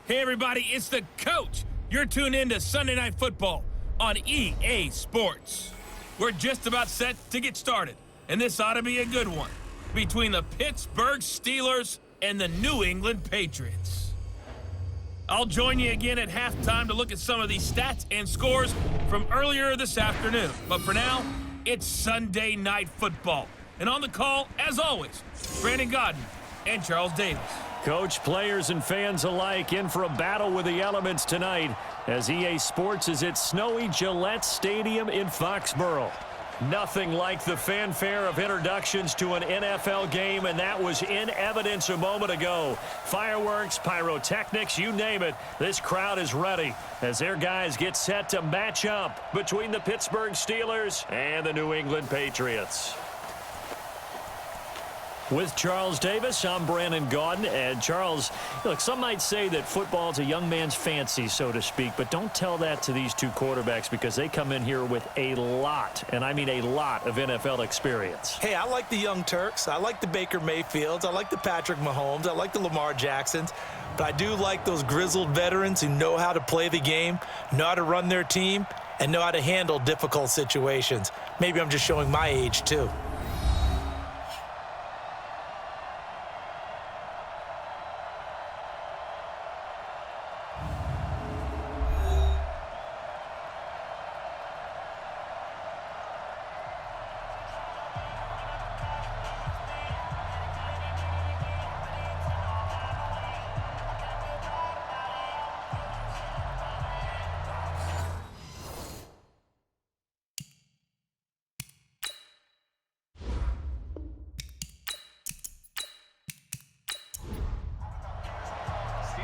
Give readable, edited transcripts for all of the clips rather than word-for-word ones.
Hey everybody, it's the coach. You're tuned in to Sunday Night Football on EA Sports. We're just about set to get started, and this ought to be a good one between the Pittsburgh Steelers and the New England Patriots. I'll join you again at halftime to look at some of these stats and scores from earlier this afternoon. But for now, it's Sunday Night Football. And on the call, as always, Brandon Godden and Charles Davis. Coach, players, and fans alike in for a battle with the elements tonight as EA Sports is at snowy Gillette Stadium in Foxborough. Nothing like the fanfare of introductions to an NFL game, and that was in evidence a moment ago. Fireworks, pyrotechnics, you name it, this crowd is ready as their guys get set to match up between the Pittsburgh Steelers and the New England Patriots. With Charles Davis, I'm Brandon Godden. And Charles, look, some might say that football is a young man's fancy, so to speak, but don't tell that to these two quarterbacks because they come in here with a lot, and I mean a lot, of NFL experience. Hey, I like the young Turks. I like the Baker Mayfields. I like the Patrick Mahomes. I like the Lamar Jacksons. But I do like those grizzled veterans who know how to play the game, know how to run their team, and know how to handle difficult situations. Maybe I'm just showing my age, too.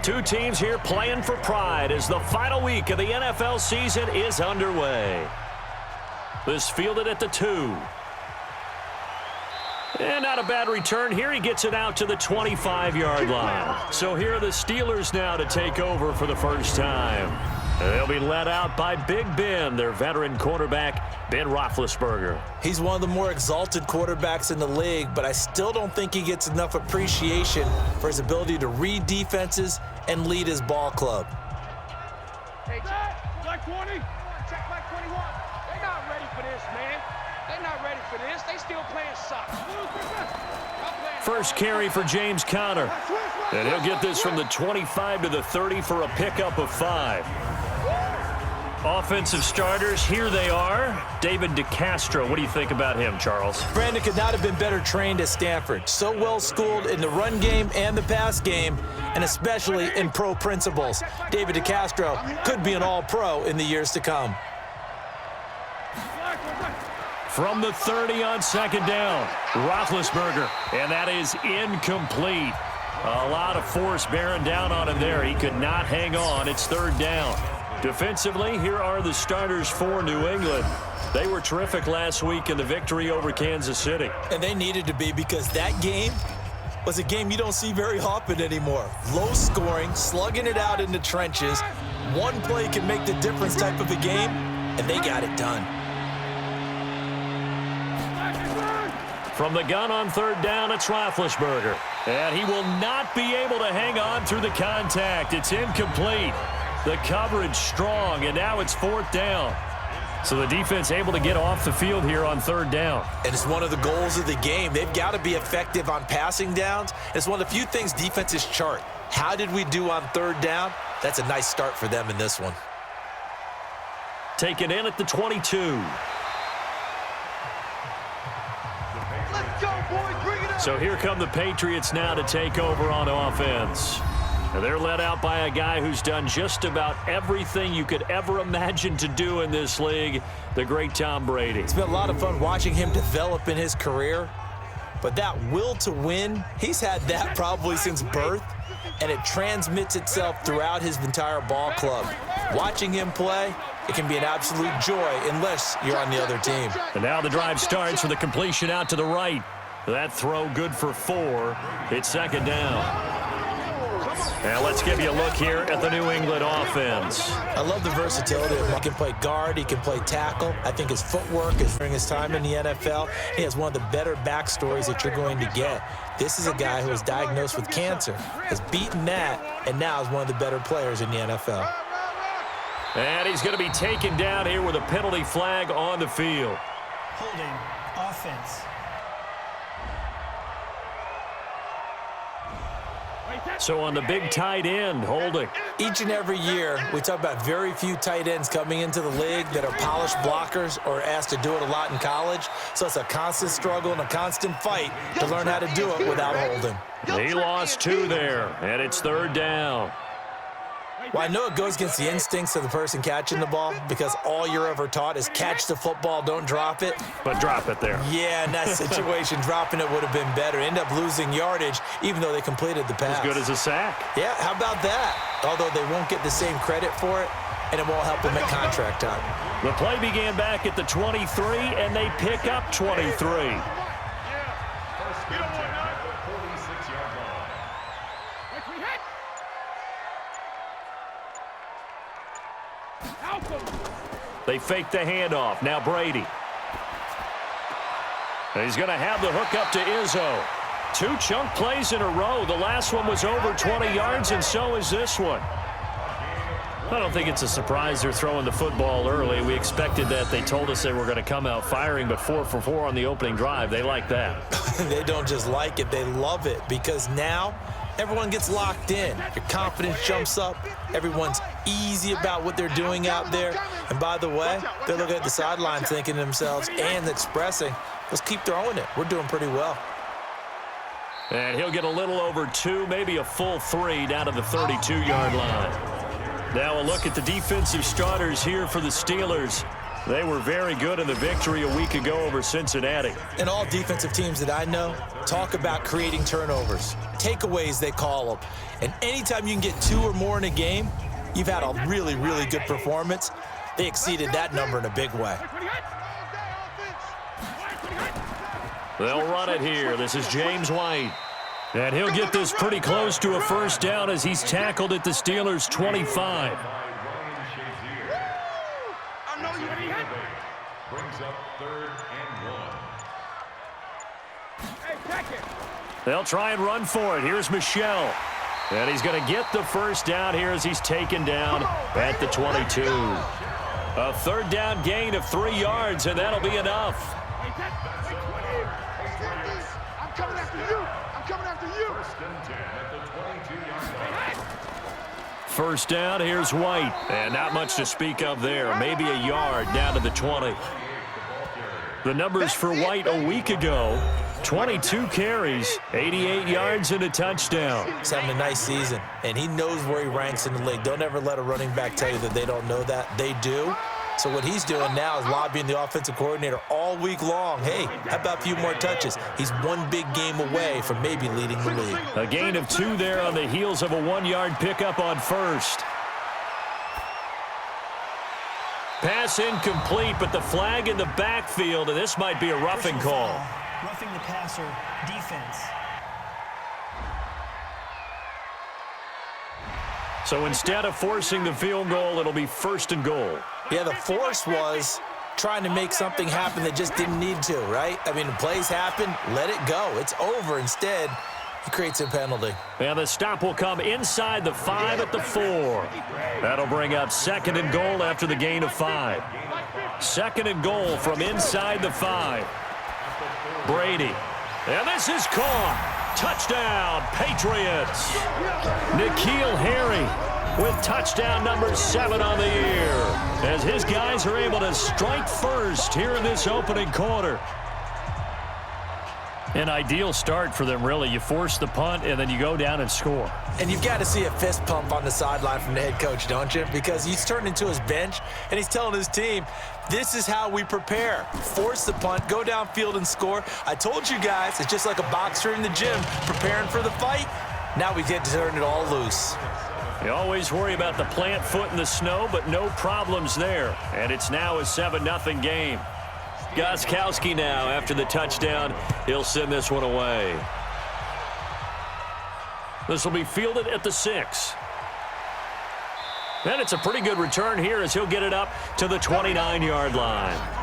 Two teams here playing for pride as the final week of the NFL season is underway. This fielded at the 2. And not a bad return here. He gets it out to the 25-yard line. So here are the Steelers now to take over for the first time. They'll be led out by Big Ben, their veteran quarterback, Ben Roethlisberger. He's one of the more exalted quarterbacks in the league, but I still don't think he gets enough appreciation for his ability to read defenses and lead his ball club. Hey, Black 20. Check Black 21. They're not ready for this, man. They're not ready for this. They still playing soccer. First carry for James Conner. And he'll get this from the 25 to the 30 for a pickup of 5. Offensive starters, here they are. David DeCastro, what do you think about him, Charles? Brandon could not have been better trained at Stanford. So well schooled in the run game and the pass game, and especially in pro principles. David DeCastro could be an all-pro in the years to come. From the 30 on second down, Roethlisberger, and that is incomplete. A lot of force bearing down on him there. He could not hang on. It's third down. Defensively, here are the starters for New England. They were terrific last week in the victory over Kansas City. And they needed to be because that game was a game you don't see very often anymore. Low scoring, slugging it out in the trenches. One play can make the difference type of a game, and they got it done. From the gun on third down, it's Roethlisberger. And he will not be able to hang on through the contact. It's incomplete. The coverage strong, and now it's fourth down. So the defense able to get off the field here on third down. And it's one of the goals of the game. They've got to be effective on passing downs. It's one of the few things defenses chart. How did we do on third down? That's a nice start for them in this one. Taken in at the 22. Let's go, boys. Bring it up. So here come the Patriots now to take over on offense. They're led out by a guy who's done just about everything you could ever imagine to do in this league, the great Tom Brady. It's been a lot of fun watching him develop in his career, but that will to win, he's had that probably since birth, and it transmits itself throughout his entire ball club. Watching him play, it can be an absolute joy unless you're on the other team. And now the drive starts with a completion out to the right. That throw good for 4. It's second down. And let's give you a look here at the New England offense. I love the versatility of him. He can play guard, he can play tackle. I think his footwork is during his time in the NFL. He has one of the better backstories that you're going to get. This is a guy who was diagnosed with cancer, has beaten that, and now is one of the better players in the NFL. And he's going to be taken down here with a penalty flag on the field. Holding offense. So on the big tight end, holding. Each and every year, we talk about very few tight ends coming into the league that are polished blockers or asked to do it a lot in college. So it's a constant struggle and a constant fight to learn how to do it without holding. He lost 2 there, and it's 3rd down. Well, I know it goes against the instincts of the person catching the ball because all you're ever taught is catch the football, don't drop it. But drop it there. Yeah, in that situation, dropping it would have been better. End up losing yardage, even though they completed the pass. As good as a sack. Yeah, how about that? Although they won't get the same credit for it, and it won't help them at contract time. The play began back at the 23, and they pick up 23. They fake the handoff. Now Brady. He's going to have the hook up to Izzo. 2 chunk plays in a row. The last one was over 20 yards, and so is this one. I don't think it's a surprise they're throwing the football early. We expected that. They told us they were going to come out firing, but 4 for 4 on the opening drive. They like that. They don't just like it. They love it because now everyone gets locked in. Your confidence jumps up. Everyone's easy about what they're doing out there. And by the way, they're looking at the sideline thinking to themselves and expressing, let's keep throwing it. We're doing pretty well. And he'll get a little over 2, maybe a full 3 down to the 32-yard line. Now a look at the defensive starters here for the Steelers. They were very good in the victory a week ago over Cincinnati. And all defensive teams that I know talk about creating turnovers. Takeaways, they call them. And anytime you can get 2 or more in a game, you've had a really, really good performance. They exceeded that number in a big way. They'll run it here. This is James White. And he'll get this pretty close to a first down as he's tackled at the Steelers' 25. Brings up 3rd and 1. They'll try and run for it. Here's Michelle. And he's going to get the first down here as he's taken down at the 22. A 3rd down gain of 3 yards, and that'll be enough. I'm coming after you. I'm coming after you. 1st and 10 at the 22-yard line. First down, here's White. And not much to speak of there. Maybe a yard down to the 20. The numbers for White a week ago, 22 carries, 88 yards, and a touchdown. He's having a nice season, and he knows where he ranks in the league. Don't ever let a running back tell you that they don't know that. They do. So what he's doing now is lobbying the offensive coordinator all week long. Hey, how about a few more touches? He's one big game away from maybe leading the league. A gain of 2 there on the heels of a 1-yard pickup on first. Pass incomplete, but the flag in the backfield, and this might be a roughing call. Roughing the passer, defense. So instead of forcing the field goal, it'll be 1st and goal. Yeah, the force was trying to make something happen that just didn't need to, right? I mean, the plays happen, let it go. It's over. Instead, he creates a penalty. And the stop will come inside the 5 at the 4. That'll bring up 2nd and goal after the gain of 5. 2nd and goal from inside the 5. Brady. And this is caught. Touchdown, Patriots. N'Keal Harry with touchdown number 7 on the year as his guys are able to strike first here in this opening quarter. An ideal start for them, really. You force the punt, and then you go down and score. And you've got to see a fist pump on the sideline from the head coach, don't you? Because he's turned into his bench, and he's telling his team, this is how we prepare. Force the punt, go downfield and score. I told you guys, it's just like a boxer in the gym preparing for the fight. Now we get to turn it all loose. You always worry about the plant foot in the snow, but no problems there. And it's now a 7-0 game. Gostkowski now, after the touchdown, he'll send this one away. This will be fielded at the 6. And it's a pretty good return here as he'll get it up to the 29-yard line.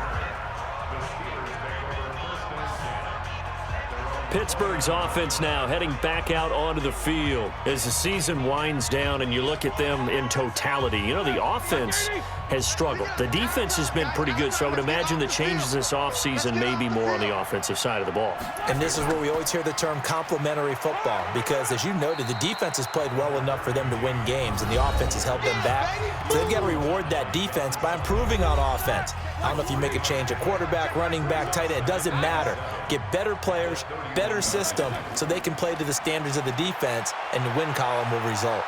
Pittsburgh's offense now heading back out onto the field as the season winds down and you look at them in totality. You know, the offense has struggled. The defense has been pretty good, so I would imagine the changes this offseason may be more on the offensive side of the ball. And this is where we always hear the term complementary football because, as you noted, the defense has played well enough for them to win games, and the offense has held them back. So they've got to reward that defense by improving on offense. I don't know if you make a change at quarterback, running back, tight end. It doesn't matter. Get better players, better system, so they can play to the standards of the defense, and the win column will result.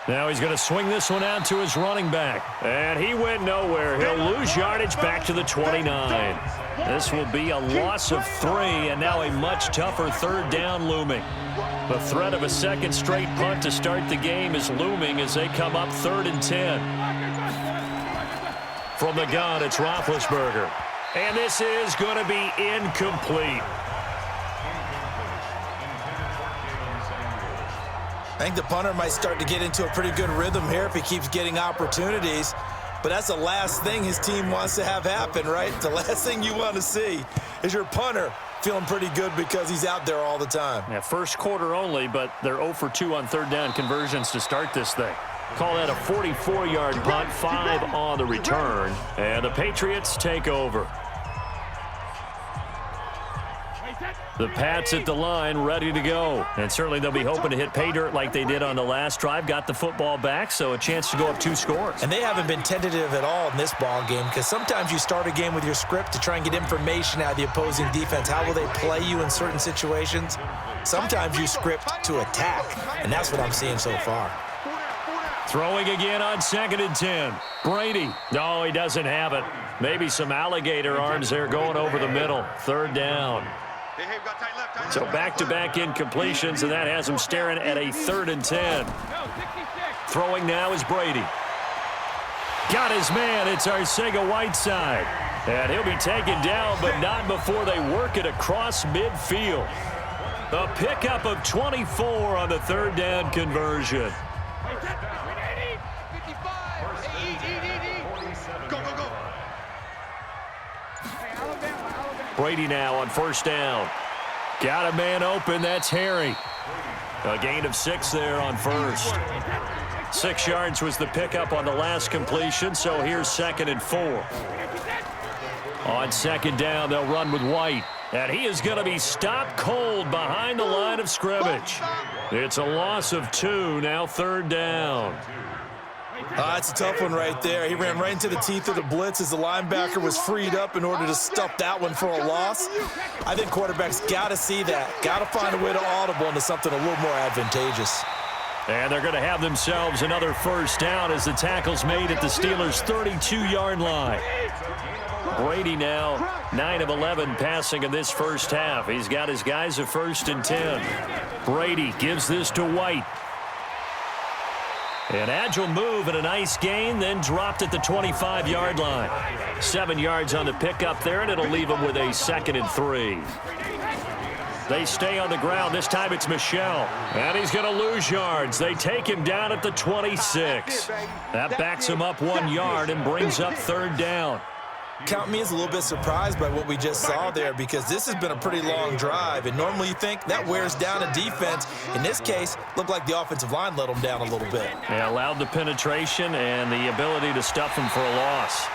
Now he's going to swing this one out to his running back. And he went nowhere. He'll lose yardage back to the 29. This will be a loss of 3, and now a much tougher third down looming. The threat of a second straight punt to start the game is looming as they come up 3rd and 10. From the gun, it's Roethlisberger. And this is going to be incomplete. I think the punter might start to get into a pretty good rhythm here if he keeps getting opportunities. But that's the last thing his team wants to have happen, right? The last thing you want to see is your punter feeling pretty good because he's out there all the time. Yeah, first quarter only, but they're 0 for 2 on third down conversions to start this thing. Call that a 44-yard punt, 5 on the return. And the Patriots take over. The Pats at the line, ready to go. And certainly they'll be hoping to hit pay dirt like they did on the last drive. Got the football back, so a chance to go up 2 scores. And they haven't been tentative at all in this ball game because sometimes you start a game with your script to try and get information out of the opposing defense. How will they play you in certain situations? Sometimes you script to attack, and that's what I'm seeing so far. Throwing again on 2nd and 10. Brady. No, he doesn't have it. Maybe some alligator arms there going over the middle. 3rd down. So back-to-back incompletions, and that has him staring at a 3rd and 10. Throwing now is Brady. Got his man. It's Arcega-Whiteside. And he'll be taken down, but not before they work it across midfield. A pickup of 24 on the 3rd down conversion. Brady now on 1st down. Got a man open. That's Harry. A gain of 6 there on 1st. 6 yards was the pickup on the last completion, so here's 2nd and 4. On 2nd down, they'll run with White. And he is going to be stopped cold behind the line of scrimmage. It's a loss of 2, now 3rd down. That's a tough one right there. He ran right into the teeth of the blitz as the linebacker was freed up in order to stuff that one for a loss. I think quarterbacks got to see that. Got to find a way to audible into something a little more advantageous. And they're going to have themselves another 1st down as the tackle's made at the Steelers' 32-yard line. Brady now 9 of 11 passing in this first half. He's got his guys at 1st and 10. Brady gives this to White. An agile move and a nice gain, then dropped at the 25-yard line. 7 yards on the pickup there, and it'll leave them with a 2nd and 3. They stay on the ground. This time it's Michel. And he's going to lose yards. They take him down at the 26. That backs him up 1 yard and brings up 3rd down. Count me as a little bit surprised by what we just saw there because this has been a pretty long drive, and normally you think that wears down a defense. In this case, looked like the offensive line let them down a little bit. They allowed the penetration and the ability to stuff him for a loss.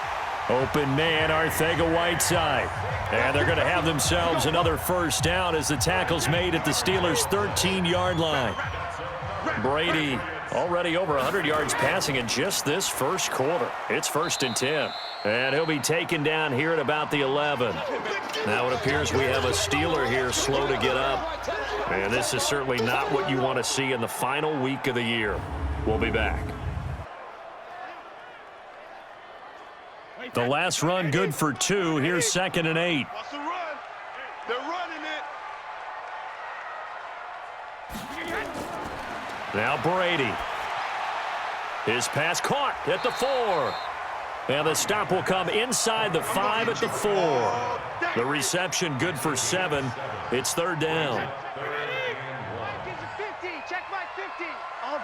Open man, Arcega-Whiteside. And they're going to have themselves another 1st down as the tackle's made at the Steelers' 13-yard line. Brady already over 100 yards passing in just this first quarter. It's 1st and 10. And he'll be taken down here at about the 11. Now it appears we have a Steeler here slow to get up. And this is certainly not what you want to see in the final week of the year. We'll be back. The last run good for 2. Here's 2nd and 8. They're running it. Now Brady. His pass caught at the 4. And the stop will come inside the 5 at the 4. The reception good for 7. It's 3rd down.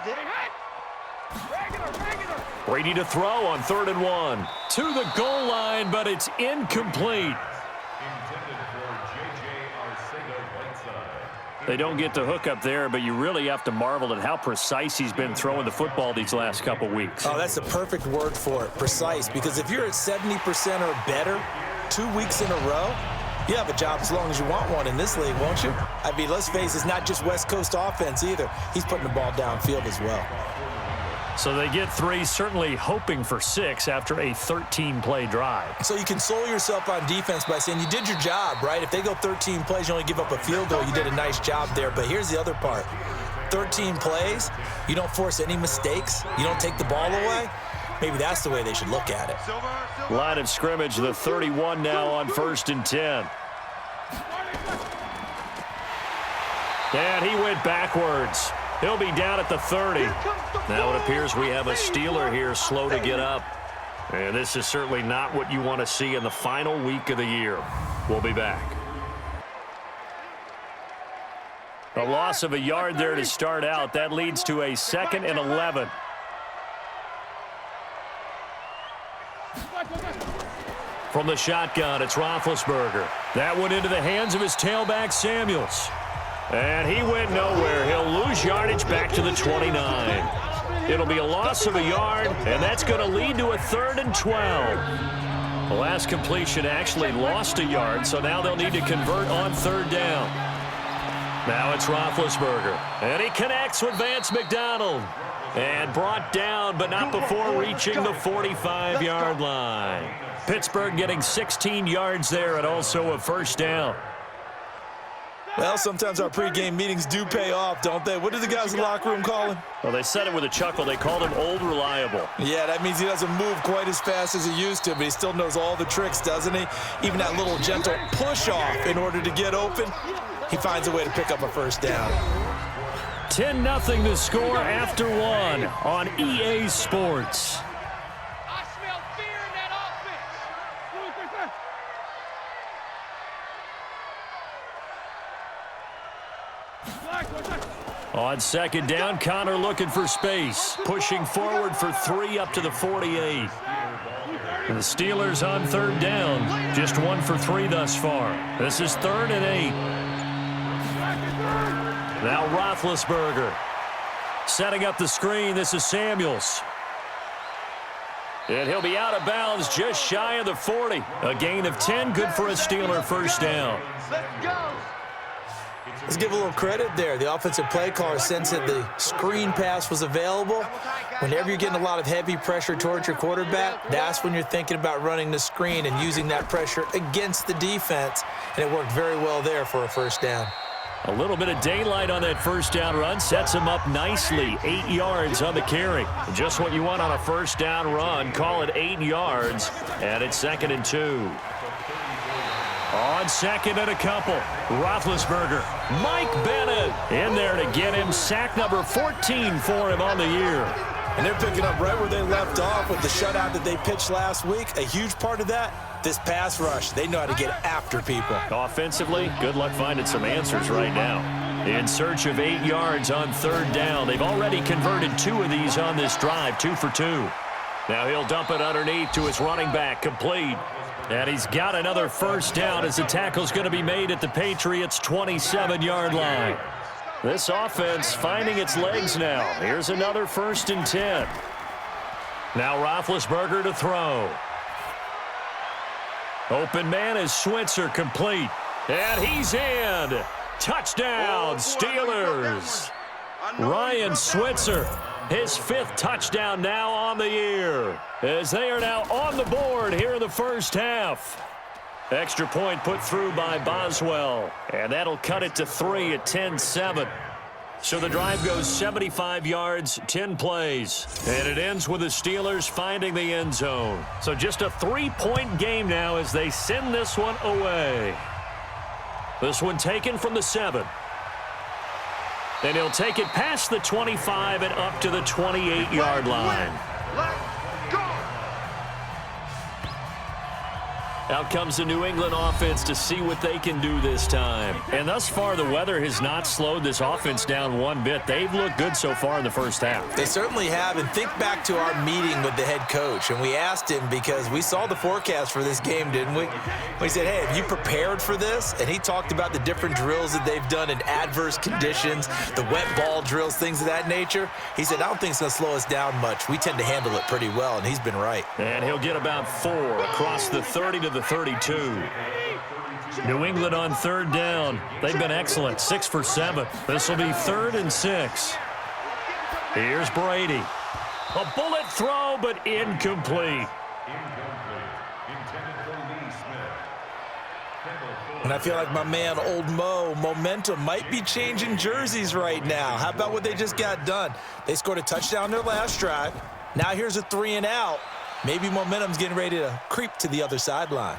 did it. Brady to throw on 3rd and 1. To the goal line, but it's incomplete. They don't get the hook up there, but you really have to marvel at how precise he's been throwing the football these last couple weeks. Oh, that's the perfect word for it, precise. Because if you're at 70% or better 2 weeks in a row, you have a job as long as you want one in this league, won't you? I mean, let's face it, it's not just West Coast offense either. He's putting the ball downfield as well. So they get 3, certainly hoping for 6 after a 13-play drive. So you console yourself on defense by saying you did your job, right? If they go 13 plays, you only give up a field goal, you did a nice job there. But here's the other part. 13 plays, you don't force any mistakes, you don't take the ball away. Maybe that's the way they should look at it. Line of scrimmage, the 31 now on 1st and 10. And he went backwards. He'll be down at the 30. Now it appears we have a Steeler here slow to get up. And this is certainly not what you want to see in the final week of the year. We'll be back. A loss of a yard there to start out. That leads to a 2nd and 11. From the shotgun, it's Roethlisberger. That went into the hands of his tailback, Samuels. And he went nowhere. He'll lose yardage back to the 29. It'll be a loss of a yard, and that's going to lead to a 3rd and 12. The last completion actually lost a yard, so now they'll need to convert on 3rd down. Now it's Roethlisberger, and he connects with Vance McDonald. And brought down, but not before reaching the 45-yard line. Pittsburgh getting 16 yards there and also a 1st down. Well, sometimes our pregame meetings do pay off, don't they? What do the guys in the locker room call him? Well, they said it with a chuckle. They called him Old Reliable. Yeah, that means he doesn't move quite as fast as he used to, but he still knows all the tricks, doesn't he? Even that little gentle push-off in order to get open, he finds a way to pick up a 1st down. 10-0 the score after 1 on EA Sports. I smell fear in that offense. On 2nd down, Connor looking for space. Pushing forward for 3 up to the 48. And the Steelers on 3rd down. Just 1 for 3 thus far. This is 3rd and 8. Now Roethlisberger setting up the screen. This is Samuels. And he'll be out of bounds just shy of the 40. A gain of 10, good for a Steeler 1st down. Let's give a little credit there. The offensive play caller sensed that the screen pass was available. Whenever you're getting a lot of heavy pressure towards your quarterback, that's when you're thinking about running the screen and using that pressure against the defense. And it worked very well there for a 1st down. A little bit of daylight on that 1st down run sets him up nicely. 8 yards on the carry. Just what you want on a 1st down run. Call it 8 yards, and it's 2nd and 2. On 2nd and a couple, Roethlisberger. Mike Bennett in there to get him. Sack number 14 for him on the year. And they're picking up right where they left off with the shutout that they pitched last week. A huge part of that, this pass rush. They know how to get after people. Offensively, good luck finding some answers right now. In search of 8 yards on 3rd down. They've already converted 2 of these on this drive, 2 for 2. Now he'll dump it underneath to his running back, complete. And he's got another 1st down as the tackle's going to be made at the Patriots' 27-yard line. This offense finding its legs now. Here's another 1st and 10. Now Roethlisberger to throw. Open man is Switzer, complete. And he's in. Touchdown, Steelers. Ryan Switzer, his 5th touchdown now on the year, as they are now on the board here in the 1st half. Extra point put through by Boswell, and that'll cut it to 3 at 10-7. So the drive goes 75 yards, 10 plays, and it ends with the Steelers finding the end zone. So just a 3-point game now as they send this one away. This one taken from the 7. And he'll take it past the 25 and up to the 28-yard line. Out comes the New England offense to see what they can do this time. And thus far, the weather has not slowed this offense down one bit. They've looked good so far in the first half. They certainly have. And think back to our meeting with the head coach. And we asked him, because we saw the forecast for this game, didn't we? We said, hey, have you prepared for this? And he talked about the different drills that they've done in adverse conditions, the wet ball drills, things of that nature. He said, I don't think it's going to slow us down much. We tend to handle it pretty well, and he's been right. And he'll get about 4 across the 30 to the 32. New England on third down. They've been excellent, 6 for 7. This will be 3rd and 6. Here's Brady. A bullet throw, but incomplete. And I feel like my man, Old Mo, momentum might be changing jerseys right now. How about what they just got done? They scored a touchdown their last drive. Now here's a 3 and out. Maybe momentum's getting ready to creep to the other sideline.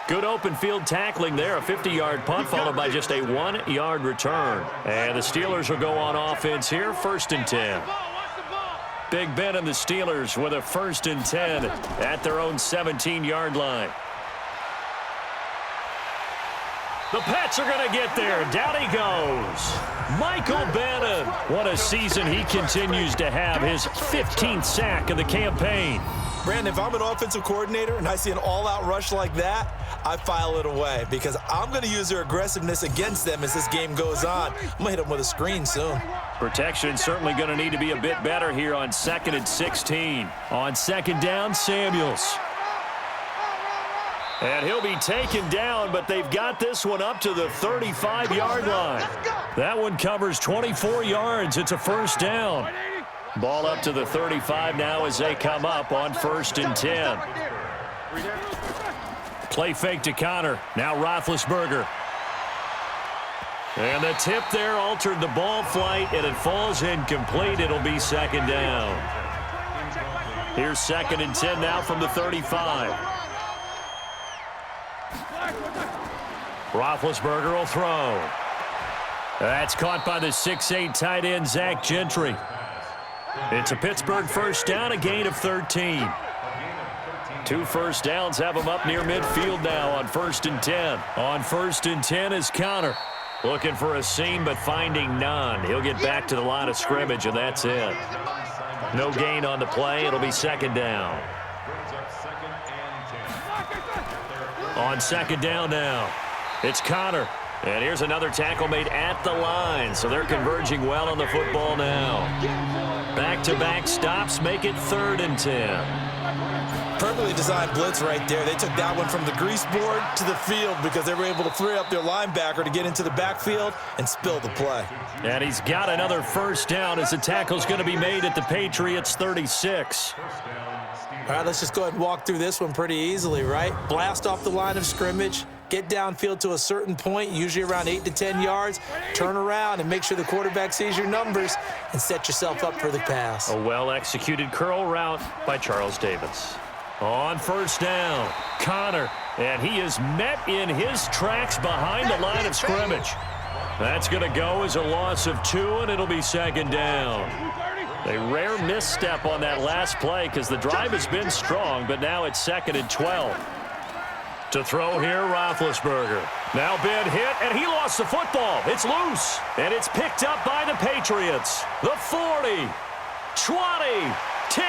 Good open field tackling there. A 50-yard punt followed by just a 1-yard return. And the Steelers will go on offense here, 1st and 10. Big Ben and the Steelers with a 1st and 10 at their own 17-yard line. The Pats are going to get there. Down he goes. Michael Bennett. What a season he continues to have. His 15th sack of the campaign. Brandon, if I'm an offensive coordinator and I see an all-out rush like that, I file it away because I'm going to use their aggressiveness against them as this game goes on. I'm going to hit them with a screen soon. Protection certainly going to need to be a bit better here on 2nd and 16. On 2nd down, Samuels. And he'll be taken down, but they've got this one up to the 35-yard line. That one covers 24 yards. It's a 1st down. Ball up to the 35 now as they come up on 1st and 10. Play fake to Connor. Now Roethlisberger. And the tip there altered the ball flight, and it falls incomplete. It'll be 2nd down. Here's 2nd and 10 now from the 35. Roethlisberger will throw. That's caught by the 6'8" tight end, Zach Gentry. It's a Pittsburgh 1st down, a gain of 13. 2 first downs have him up near midfield now on 1st and 10. On 1st and 10 is Connor. Looking for a seam, but finding none. He'll get back to the line of scrimmage, and that's it. No gain on the play. It'll be 2nd down. On 2nd down now, it's Connor. And here's another tackle made at the line, so they're converging well on the football now. Back-to-back stops make it 3rd and 10. Perfectly designed blitz right there. They took that one from the grease board to the field because they were able to free up their linebacker to get into the backfield and spill the play. And he's got another 1st down as the tackle's going to be made at the Patriots 36. All right, let's just go ahead and walk through this one pretty easily, right? Blast off the line of scrimmage, get downfield to a certain point, usually around 8 to 10 yards, turn around and make sure the quarterback sees your numbers and set yourself up for the pass. A well-executed curl route by Charles Davis. On 1st down, Connor, and he is met in his tracks behind the line of scrimmage. That's going to go as a loss of 2, and it'll be 2nd down. A rare misstep on that last play because the drive has been strong, but now it's 2nd and 12. To throw here, Roethlisberger. Now Ben hit, and he lost the football. It's loose, and it's picked up by the Patriots. The 40, 20, 10,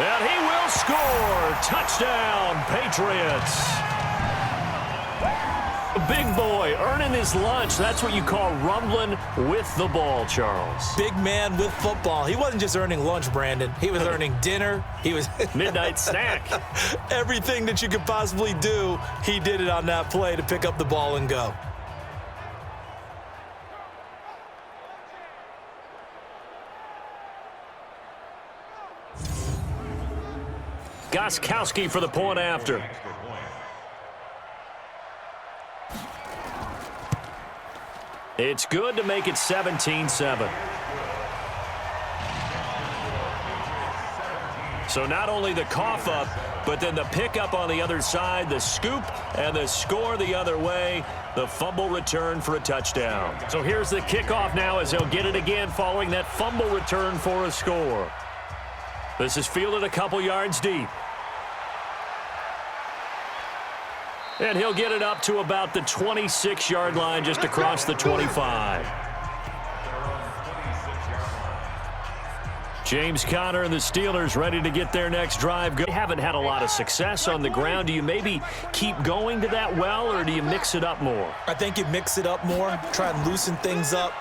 and he will score. Touchdown, Patriots. Big boy earning his lunch. That's what you call rumbling with the ball, Charles. Big man with football. He wasn't just earning lunch, Brandon. He was earning dinner. He was midnight snack. Everything that you could possibly do, he did it on that play to pick up the ball and go. Gostkowski for the point after. It's good to make it 17-7. So not only the cough up, but then the pickup on the other side, the scoop, and the score the other way. The fumble return for a touchdown. So here's the kickoff now as he'll get it again following that fumble return for a score. This is fielded a couple yards deep. And he'll get it up to about the 26-yard line, just across the 25. James Conner and the Steelers ready to get their next drive. They haven't had a lot of success on the ground. Do you maybe keep going to that well, or do you mix it up more? I think you mix it up more, try and loosen things up.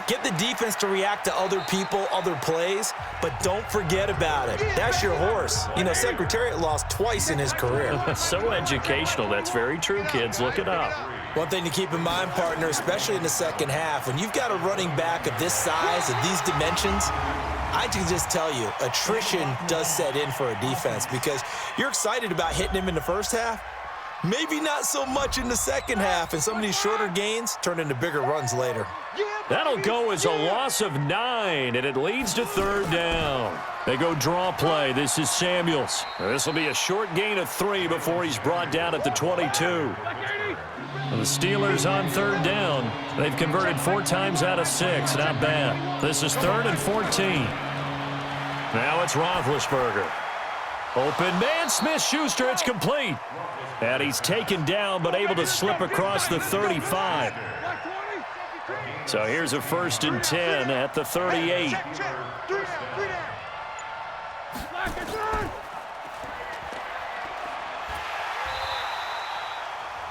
Get the defense to react to other people, other plays, but don't forget about it. That's your horse. You know, Secretariat lost twice in his career. So educational. That's very true, kids. Look it up. One thing to keep in mind, partner, especially in the second half, when you've got a running back of this size, of these dimensions, I can just tell you, attrition does set in for a defense because you're excited about hitting him in the first half, maybe not so much in the second half, and some of these shorter gains turn into bigger runs later. That'll go as a loss of 9, and it leads to 3rd down. They go draw play. This is Samuels. This will be a short gain of 3 before he's brought down at the 22. And the Steelers on 3rd down. They've converted 4 times out of 6. Not bad. This is 3rd and 14. Now it's Roethlisberger. Open man, Smith-Schuster. It's complete. And he's taken down, but able to slip across the 35. So here's a 1st and 10 at the 38.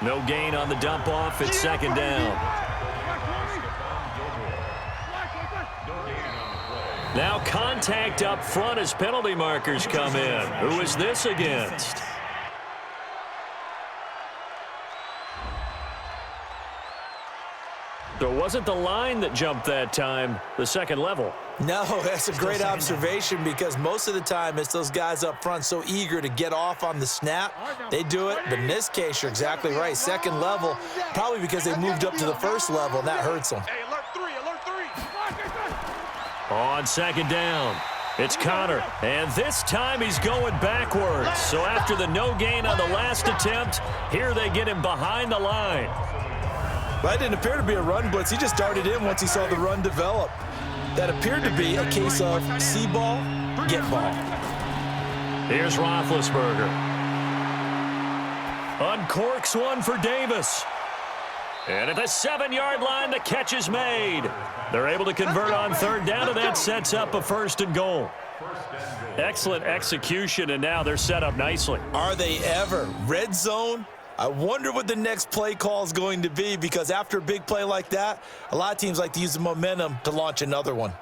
No gain on the dump off. It's 2nd down. Now contact up front as penalty markers come in. Who is this against? So it wasn't the line that jumped that time, the second level. No, that's a great observation because most of the time it's those guys up front so eager to get off on the snap. They do it, but in this case, you're exactly right. Second level, probably because they moved up to the first level, and that hurts them. Hey, alert 3, alert 3. On 2nd down, it's Conner, and this time he's going backwards. So after the no gain on the last attempt, here they get him behind the line. That didn't appear to be a run blitz. He just darted in once he saw the run develop. That appeared to be a case of see ball, get ball. Here's Roethlisberger. Uncorks one for Davis. And at the 7-yard line, the catch is made. They're able to convert on 3rd down, and that sets up a 1st and goal. Excellent execution, and now they're set up nicely. Are they ever? Red zone? I wonder what the next play call is going to be because after a big play like that, a lot of teams like to use the momentum to launch another one.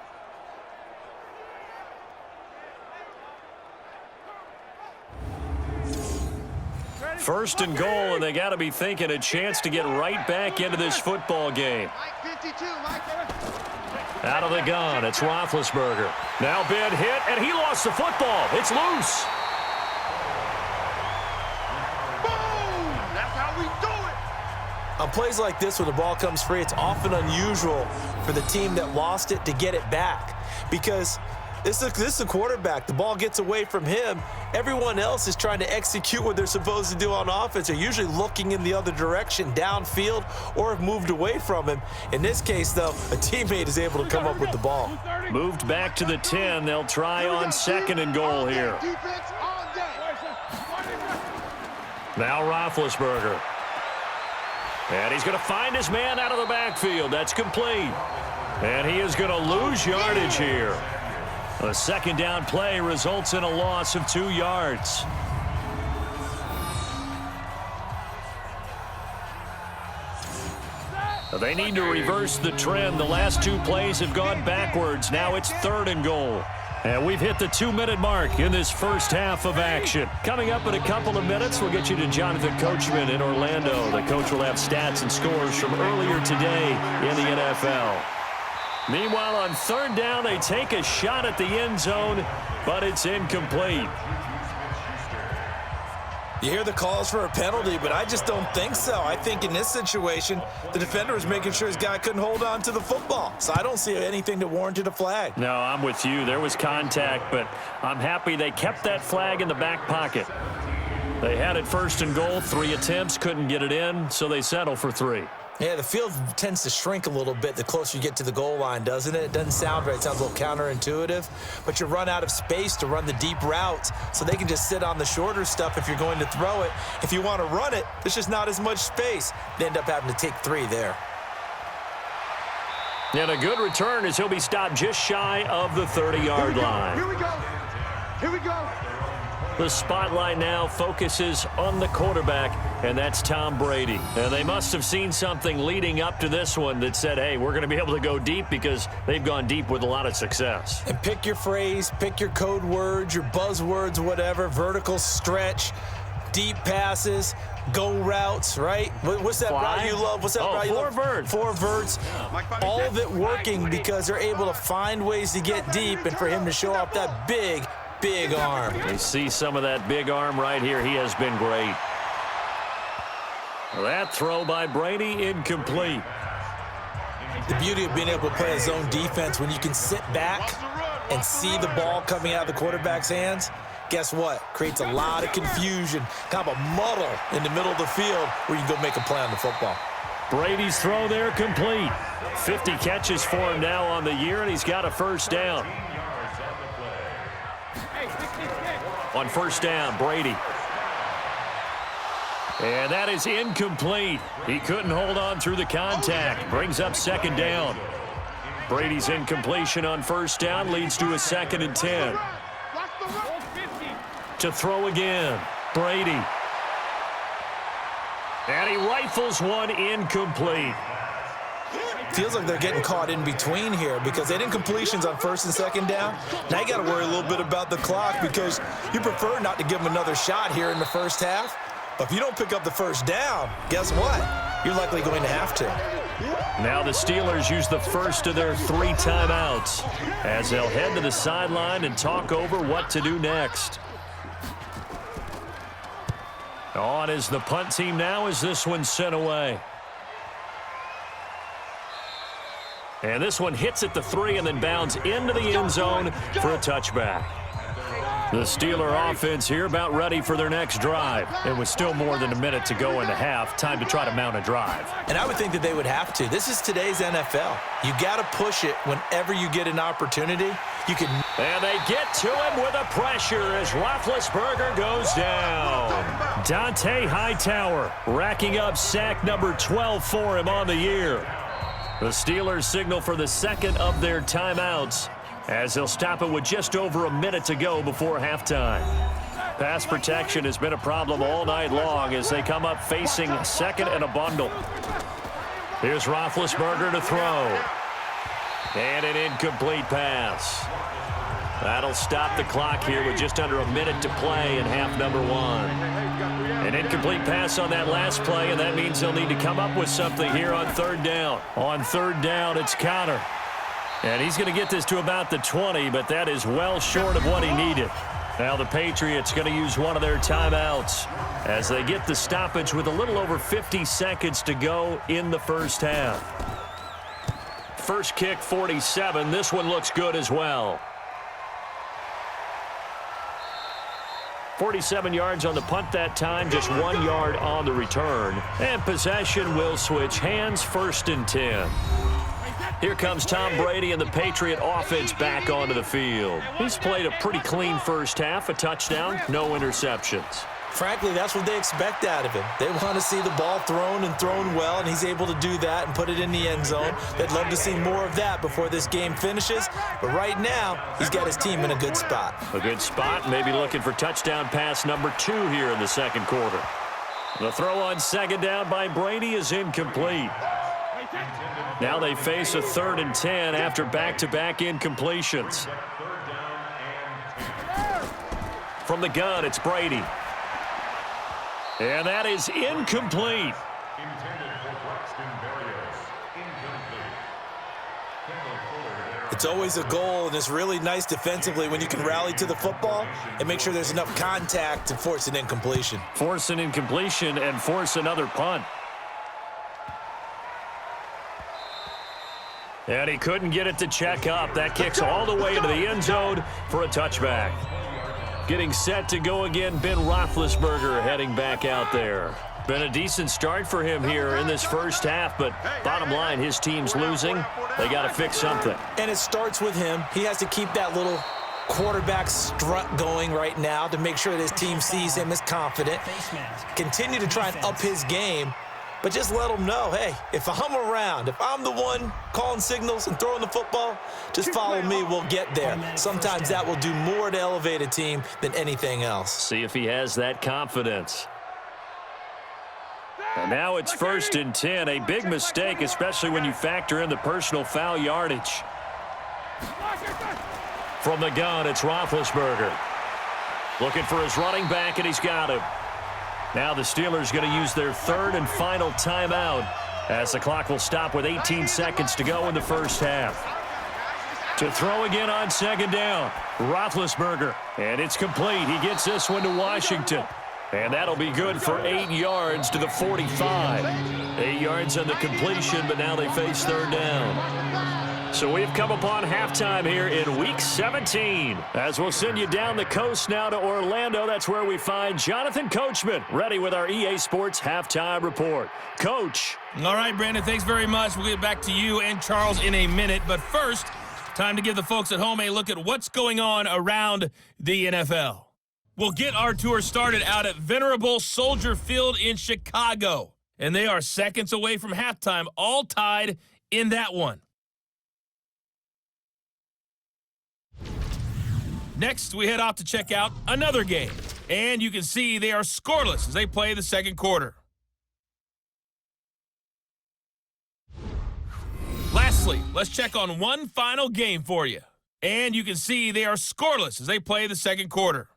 First and goal, and they got to be thinking a chance to get right back into this football game. Out of the gun, it's Roethlisberger. Now big hit, and he lost the football. It's loose. On plays like this where the ball comes free, it's often unusual for the team that lost it to get it back because this is a quarterback. The ball gets away from him. Everyone else is trying to execute what they're supposed to do on offense. They're usually looking in the other direction, downfield, or have moved away from him. In this case, though, a teammate is able to come up with the ball. Moved back to the 10. They'll try on 2nd and goal here. Now Roethlisberger. And he's going to find his man out of the backfield. That's complete. And he is going to lose yardage here. A 2nd down play results in a loss of 2 yards. They need to reverse the trend. The last 2 plays have gone backwards. Now it's 3rd and goal. And we've hit the 2-minute mark in this first half of action. Coming up in a couple of minutes, we'll get you to Jonathan Coachman in Orlando. The coach will have stats and scores from earlier today in the NFL. Meanwhile, on 3rd down, they take a shot at the end zone, but it's incomplete. You hear the calls for a penalty, but I just don't think so. I think in this situation, the defender was making sure his guy couldn't hold on to the football. So I don't see anything that warranted a flag. No, I'm with you. There was contact, but I'm happy they kept that flag in the back pocket. They had it 1st and goal, 3 attempts, couldn't get it in, so they settle for 3. Yeah, the field tends to shrink a little bit the closer you get to the goal line, doesn't it? It doesn't sound right. It sounds a little counterintuitive. But you run out of space to run the deep routes, so they can just sit on the shorter stuff if you're going to throw it. If you want to run it, there's just not as much space. They end up having to take 3 there. And a good return as he'll be stopped just shy of the 30-yard line. Here we go. Here we go. The spotlight now focuses on the quarterback, and that's Tom Brady. And they must have seen something leading up to this one that said, hey, we're going to be able to go deep because they've gone deep with a lot of success. And pick your phrase, pick your code words, your buzzwords, whatever, vertical stretch, deep passes, go routes, right? What's that route you love? What's that route you love? 4 verts. 4 verts. All of it working because they're able to find ways to get deep and for him to show off that big arm. We see some of that big arm right here. He has been great. That throw by Brady incomplete. The beauty of being able to play a zone defense when you can sit back and see the ball coming out of the quarterback's hands, guess what? Creates a lot of confusion, kind of a muddle in the middle of the field where you can go make a play on the football. Brady's throw there complete. 50 catches for him now on the year, and he's got a first down. On first down, Brady. And that is incomplete. He couldn't hold on through the contact. Brings up second down. Brady's incompletion on first down leads to a 2nd and 10. To throw again, Brady. And he rifles one incomplete. Feels like they're getting caught in between here because they had incompletions on first and second down. Now you got to worry a little bit about the clock because you prefer not to give them another shot here in the first half. But if you don't pick up the first down, guess what? You're likely going to have to. Now the Steelers use the first of their 3 timeouts as they'll head to the sideline and talk over what to do next. On is the punt team now as this one's sent away. And this one hits at the 3 and then bounds into the end zone for a touchback. The Steeler offense here about ready for their next drive. And with still more than a minute to go in the half, time to try to mount a drive. And I would think that they would have to. This is today's NFL. You got to push it whenever you get an opportunity. You can. And they get to him with a pressure as Roethlisberger goes down. Dante Hightower racking up sack number 12 for him on the year. The Steelers signal for the 2nd of their timeouts as they'll stop it with just over a minute to go before halftime. Pass protection has been a problem all night long as they come up facing 2nd and a bundle. Here's Roethlisberger to throw. And an incomplete pass. That'll stop the clock here with just under a minute to play in half number 1. An incomplete pass on that last play, and that means they'll need to come up with something here on 3rd down. On 3rd down, it's Connor. And he's going to get this to about the 20, but that is well short of what he needed. Now the Patriots going to use one of their timeouts as they get the stoppage with a little over 50 seconds to go in the first half. First kick, 47. This one looks good as well. 47 yards on the punt that time, just 1 yard on the return. And possession will switch hands, 1st and 10. Here comes Tom Brady and the Patriot offense back onto the field. He's played a pretty clean first half, a touchdown, no interceptions. Frankly, that's what they expect out of him. They want to see the ball thrown and thrown well, and he's able to do that and put it in the end zone. They'd love to see more of that before this game finishes. But right now, he's got his team in a good spot. A good spot, maybe looking for touchdown pass number 2 here in the 2nd quarter. The throw on 2nd down by Brady is incomplete. Now they face a 3rd and 10 after back-to-back incompletions. From the gun, it's Brady. And that is incomplete. It's always a goal, and it's really nice defensively when you can rally to the football and make sure there's enough contact to force an incompletion. Force an incompletion and force another punt. And he couldn't get it to check up. That kicks all the way into the end zone for a touchback. Getting set to go again, Ben Roethlisberger heading back out there. Been a decent start for him here in this first half, but bottom line, his team's losing. They got to fix something. And it starts with him. He has to keep that little quarterback strut going right now to make sure that his team sees him as confident. Continue to try and up his game, but just let him know, hey, if I'm around, if I'm the one calling signals and throwing the football, just follow me, we'll get there. Sometimes that will do more to elevate a team than anything else. See if he has that confidence. And now it's 1st and 10, a big mistake, especially when you factor in the personal foul yardage. From the gun, it's Roethlisberger. Looking for his running back, and he's got him. Now the Steelers going to use their 3rd and final timeout as the clock will stop with 18 seconds to go in the first half. To throw again on 2nd down, Roethlisberger. And it's complete. He gets this one to Washington. And that'll be good for 8 yards to the 45. 8 yards on the completion, but now they face 3rd down. So we've come upon halftime here in Week 17. As we'll send you down the coast now to Orlando, that's where we find Jonathan Coachman, ready with our EA Sports Halftime Report. Coach. All right, Brandon, thanks very much. We'll get back to you and Charles in a minute. But first, time to give the folks at home a look at what's going on around the NFL. We'll get our tour started out at Venerable Soldier Field in Chicago. And they are seconds away from halftime, all tied in that one. Next, we head off to check out another game. And you can see they are scoreless as they play the second quarter. Lastly, let's check on one final game for you. And you can see they are scoreless as they play the second quarter.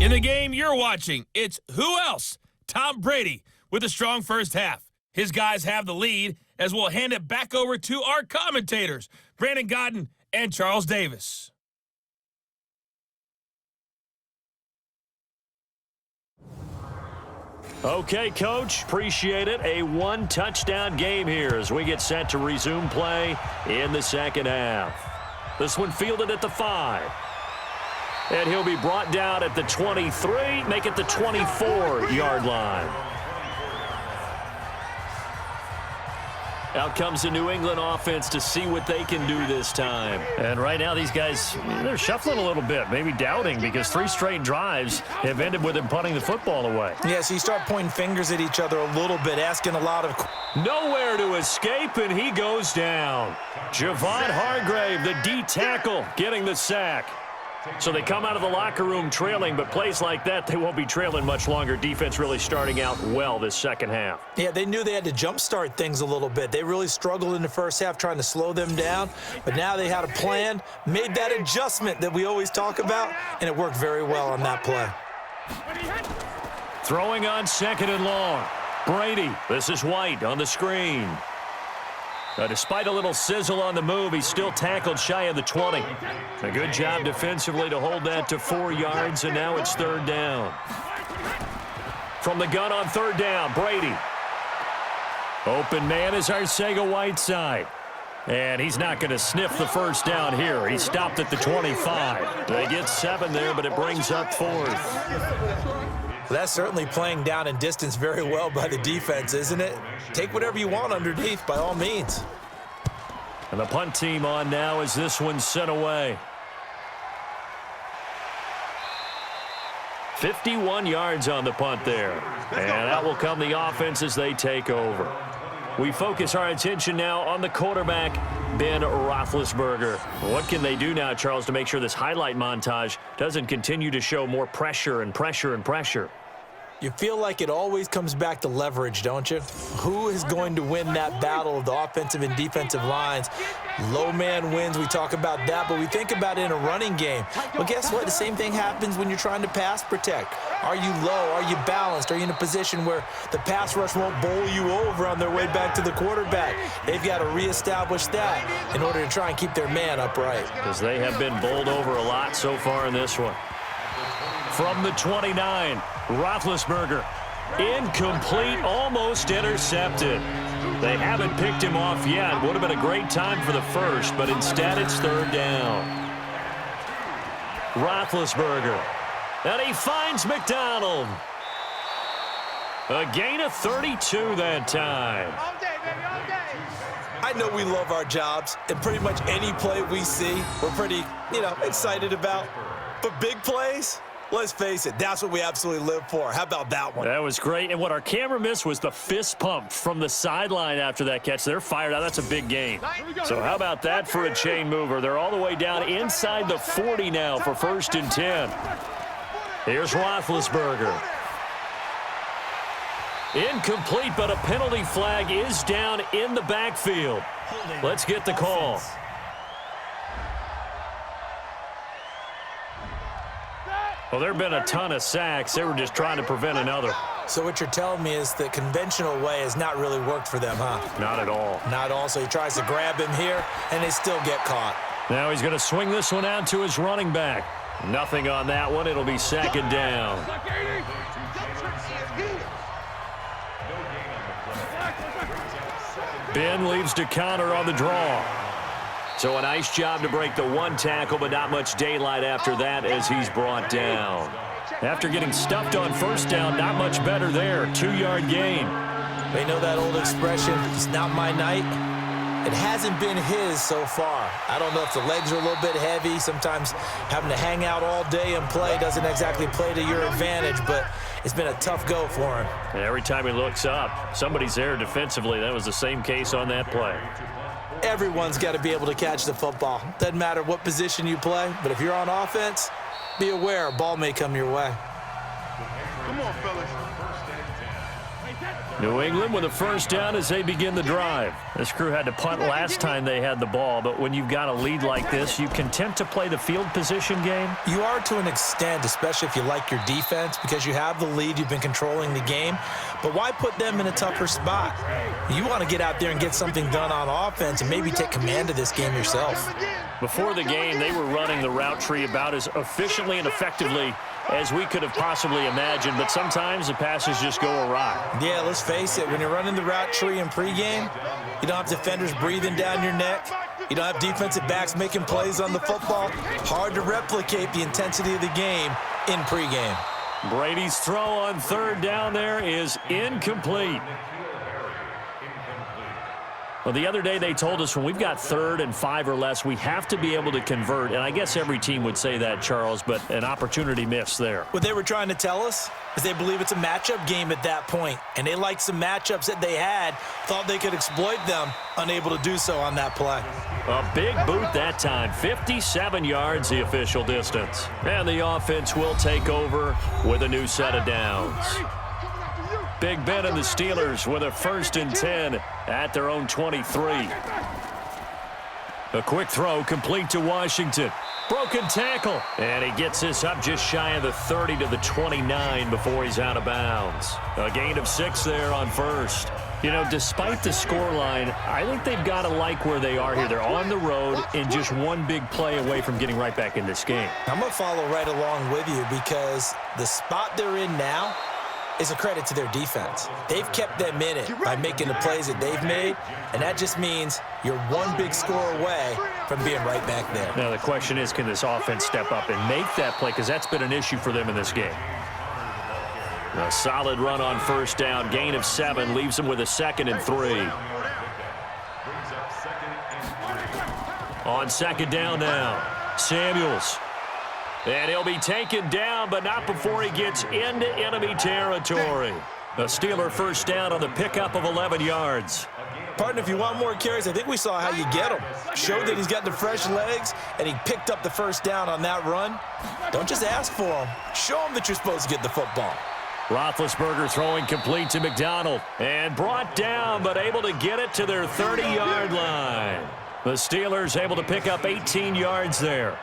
In the game you're watching, it's who else? Tom Brady with a strong first half. His guys have the lead as we'll hand it back over to our commentators, Brandon Godden and Charles Davis. Okay, Coach, appreciate it. A one-touchdown game here as we get set to resume play in the second half. This one fielded at the 5. And he'll be brought down at the 23, make it the 24-yard line. Out comes the New England offense to see what they can do this time. And right now these guys, they're shuffling a little bit, maybe doubting because 3 straight drives have ended with them punting the football away. Yeah, so you start pointing fingers at each other a little bit, asking a lot of... Nowhere to escape, and he goes down. Javon Hargrave, the D tackle, getting the sack. So they come out of the locker room trailing, but plays like that, they won't be trailing much longer. Defense really starting out well this second half. Yeah, they knew they had to jumpstart things a little bit. They really struggled in the first half trying to slow them down, but now they had a plan, made that adjustment that we always talk about, and it worked very well on that play. Throwing on 2nd and long. Brady, this is White on the screen. Despite a little sizzle on the move, he's still tackled shy of the 20. A good job defensively to hold that to 4 yards, and now it's 3rd down. From the gun on 3rd down, Brady. Open man is Arcega-Whiteside. And he's not going to sniff the first down here. He stopped at the 25. They get 7 there, but it brings up 4th. Well, that's certainly playing down and distance very well by the defense, isn't it? Take whatever you want underneath, by all means. And the punt team on now as this one's sent away. 51 yards on the punt there. And that will come the offense as they take over. We focus our attention now on the quarterback, Ben Roethlisberger. What can they do now, Charles, to make sure this highlight montage doesn't continue to show more pressure and pressure and pressure? You feel like it always comes back to leverage, don't you? Who is going to win that battle of the offensive and defensive lines? Low man wins. We talk about that, but we think about it in a running game. Well, guess what? The same thing happens when you're trying to pass protect. Are you low? Are you balanced? Are you in a position where the pass rush won't bowl you over on their way back to the quarterback? They've got to reestablish that in order to try and keep their man upright. Because they have been bowled over a lot so far in this one. From the 29, Roethlisberger, incomplete, almost intercepted. They haven't picked him off yet. Would have been a great time for the first, but instead it's 3rd down. Roethlisberger And he finds McDonald. A gain of 32 that time. All day, baby, all day. I know we love our jobs, and pretty much any play we see, we're pretty, excited about. But big plays, let's face it, that's what we absolutely live for. How about that one? That was great. And what our camera missed was the fist pump from the sideline after that catch. They're fired out. That's a big gain. So how about that for a chain mover? They're all the way down inside the 40 now for 1st and 10. Here's Roethlisberger. Incomplete, but a penalty flag is down in the backfield. Let's get the call. Well, there have been a ton of sacks. They were just trying to prevent another. So what you're telling me is the conventional way has not really worked for them, huh? Not at all. Not at all. So he tries to grab him here, and they still get caught. Now he's going to swing this one out to his running back. Nothing on that one. It'll be 2nd down. Ben leaves to counter on the draw. So a nice job to break the one tackle, but not much daylight after that as he's brought down. After getting stuffed on 1st down, not much better there. 2-yard gain. They know that old expression, it's not my night. It hasn't been his so far. I don't know if the legs are a little bit heavy. Sometimes having to hang out all day and play doesn't exactly play to your advantage, but it's been a tough go for him. And every time he looks up, somebody's there defensively. That was the same case on that play. Everyone's got to be able to catch the football. Doesn't matter what position you play, but if you're on offense, be aware a ball may come your way. Come on, fellas. New England with a 1st down as they begin the drive. This crew had to punt last time they had the ball, but when you've got a lead like this, you content to play the field position game? You are to an extent, especially if you like your defense, because you have the lead, you've been controlling the game. But why put them in a tougher spot? You want to get out there and get something done on offense and maybe take command of this game yourself. Before the game, they were running the route tree about as efficiently and effectively as we could have possibly imagined, but sometimes the passes just go awry. Yeah, let's face it, when you're running the route tree in pregame, you don't have defenders breathing down your neck. You don't have defensive backs making plays on the football. Hard to replicate the intensity of the game in pregame. Brady's throw on 3rd down there is incomplete. Well, the other day they told us when we've got 3rd and 5 or less, we have to be able to convert. And I guess every team would say that, Charles, but an opportunity missed there. What they were trying to tell us is they believe it's a matchup game at that point. And they liked some matchups that they had, thought they could exploit them, unable to do so on that play. A big boot that time, 57 yards the official distance. And the offense will take over with a new set of downs. Big Ben and the Steelers with a 1st and 10 at their own 23. A quick throw complete to Washington. Broken tackle. And he gets this up just shy of the 30 to the 29 before he's out of bounds. A gain of 6 there on 1st. You know, despite the scoreline, I think they've got to like where they are here. They're on the road and just one big play away from getting right back in this game. I'm going to follow right along with you because the spot they're in now is a credit to their defense. They've kept them in it by making the plays that they've made, and that just means you're one big score away from being right back there. Now the question is, can this offense step up and make that play, because that's been an issue for them in this game. A solid run on 1st down, gain of 7, leaves them with a 2nd and 3. On 2nd down now, Samuels. And he'll be taken down, but not before he gets into enemy territory. A Steeler 1st down on the pickup of 11 yards. Partner, if you want more carries, I think we saw how you get them. Showed that he's got the fresh legs, and he picked up the 1st down on that run. Don't just ask for them. Show them that you're supposed to get the football. Roethlisberger throwing complete to McDonald. And brought down, but able to get it to their 30-yard line. The Steelers able to pick up 18 yards there.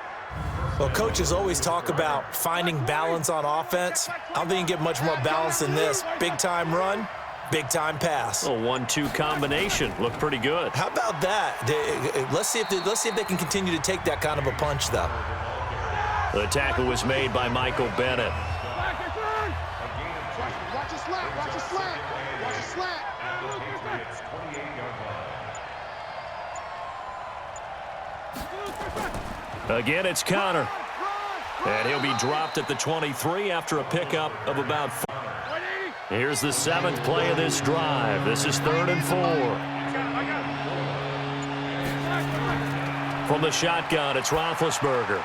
Well, coaches always talk about finding balance on offense. I don't think you can get much more balance than this. Big-time run, big-time pass. A 1-2 combination. Looked pretty good. How about that? Let's see if they can continue to take that kind of a punch, though. The tackle was made by Michael Bennett. Watch your slant, watch your slant, watch your slant. Again, it's Connor. And he'll be dropped at the 23 after a pickup of about 4. Here's the 7th play of this drive. This is 3rd and 4. From the shotgun, it's Roethlisberger.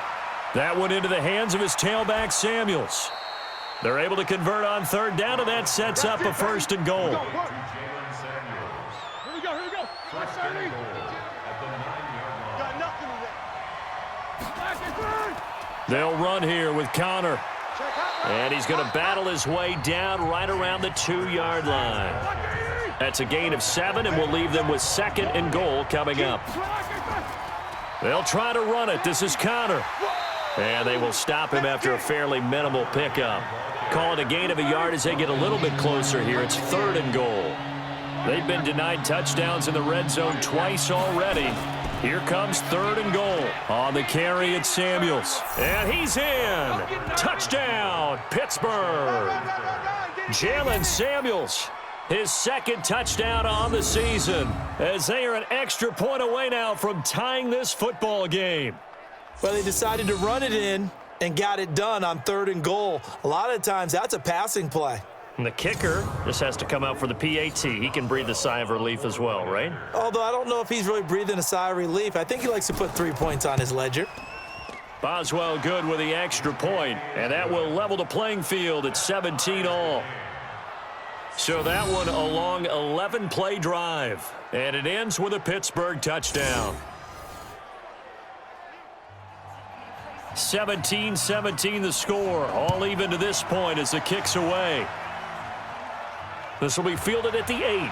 That one into the hands of his tailback, Samuels. They're able to convert on 3rd down, and that sets up a 1st and goal. Here we go. Got nothing with it. They'll run here with Connor. And he's going to battle his way down right around the 2-yard line. That's a gain of 7, and we'll leave them with 2nd and goal coming up. They'll try to run it. This is Connor. And they will stop him after a fairly minimal pickup. Call it a gain of a yard as they get a little bit closer here. It's 3rd and goal. They've been denied touchdowns in the red zone twice already. Here comes 3rd and goal. On the carry, it's Samuels. And he's in. Touchdown, Pittsburgh. Jalen Samuels, his 2nd touchdown on the season, as they are an extra point away now from tying this football game. Well, they decided to run it in and got it done on 3rd and goal. A lot of times, that's a passing play. And the kicker just has to come out for the PAT. He can breathe a sigh of relief as well, right? Although I don't know if he's really breathing a sigh of relief. I think he likes to put 3 points on his ledger. Boswell good with the extra point, and that will level the playing field at 17 all. So that one a long 11-play drive, and it ends with a Pittsburgh touchdown. 17-17 the score, all even to this point as the kick's away. This will be fielded at the 8.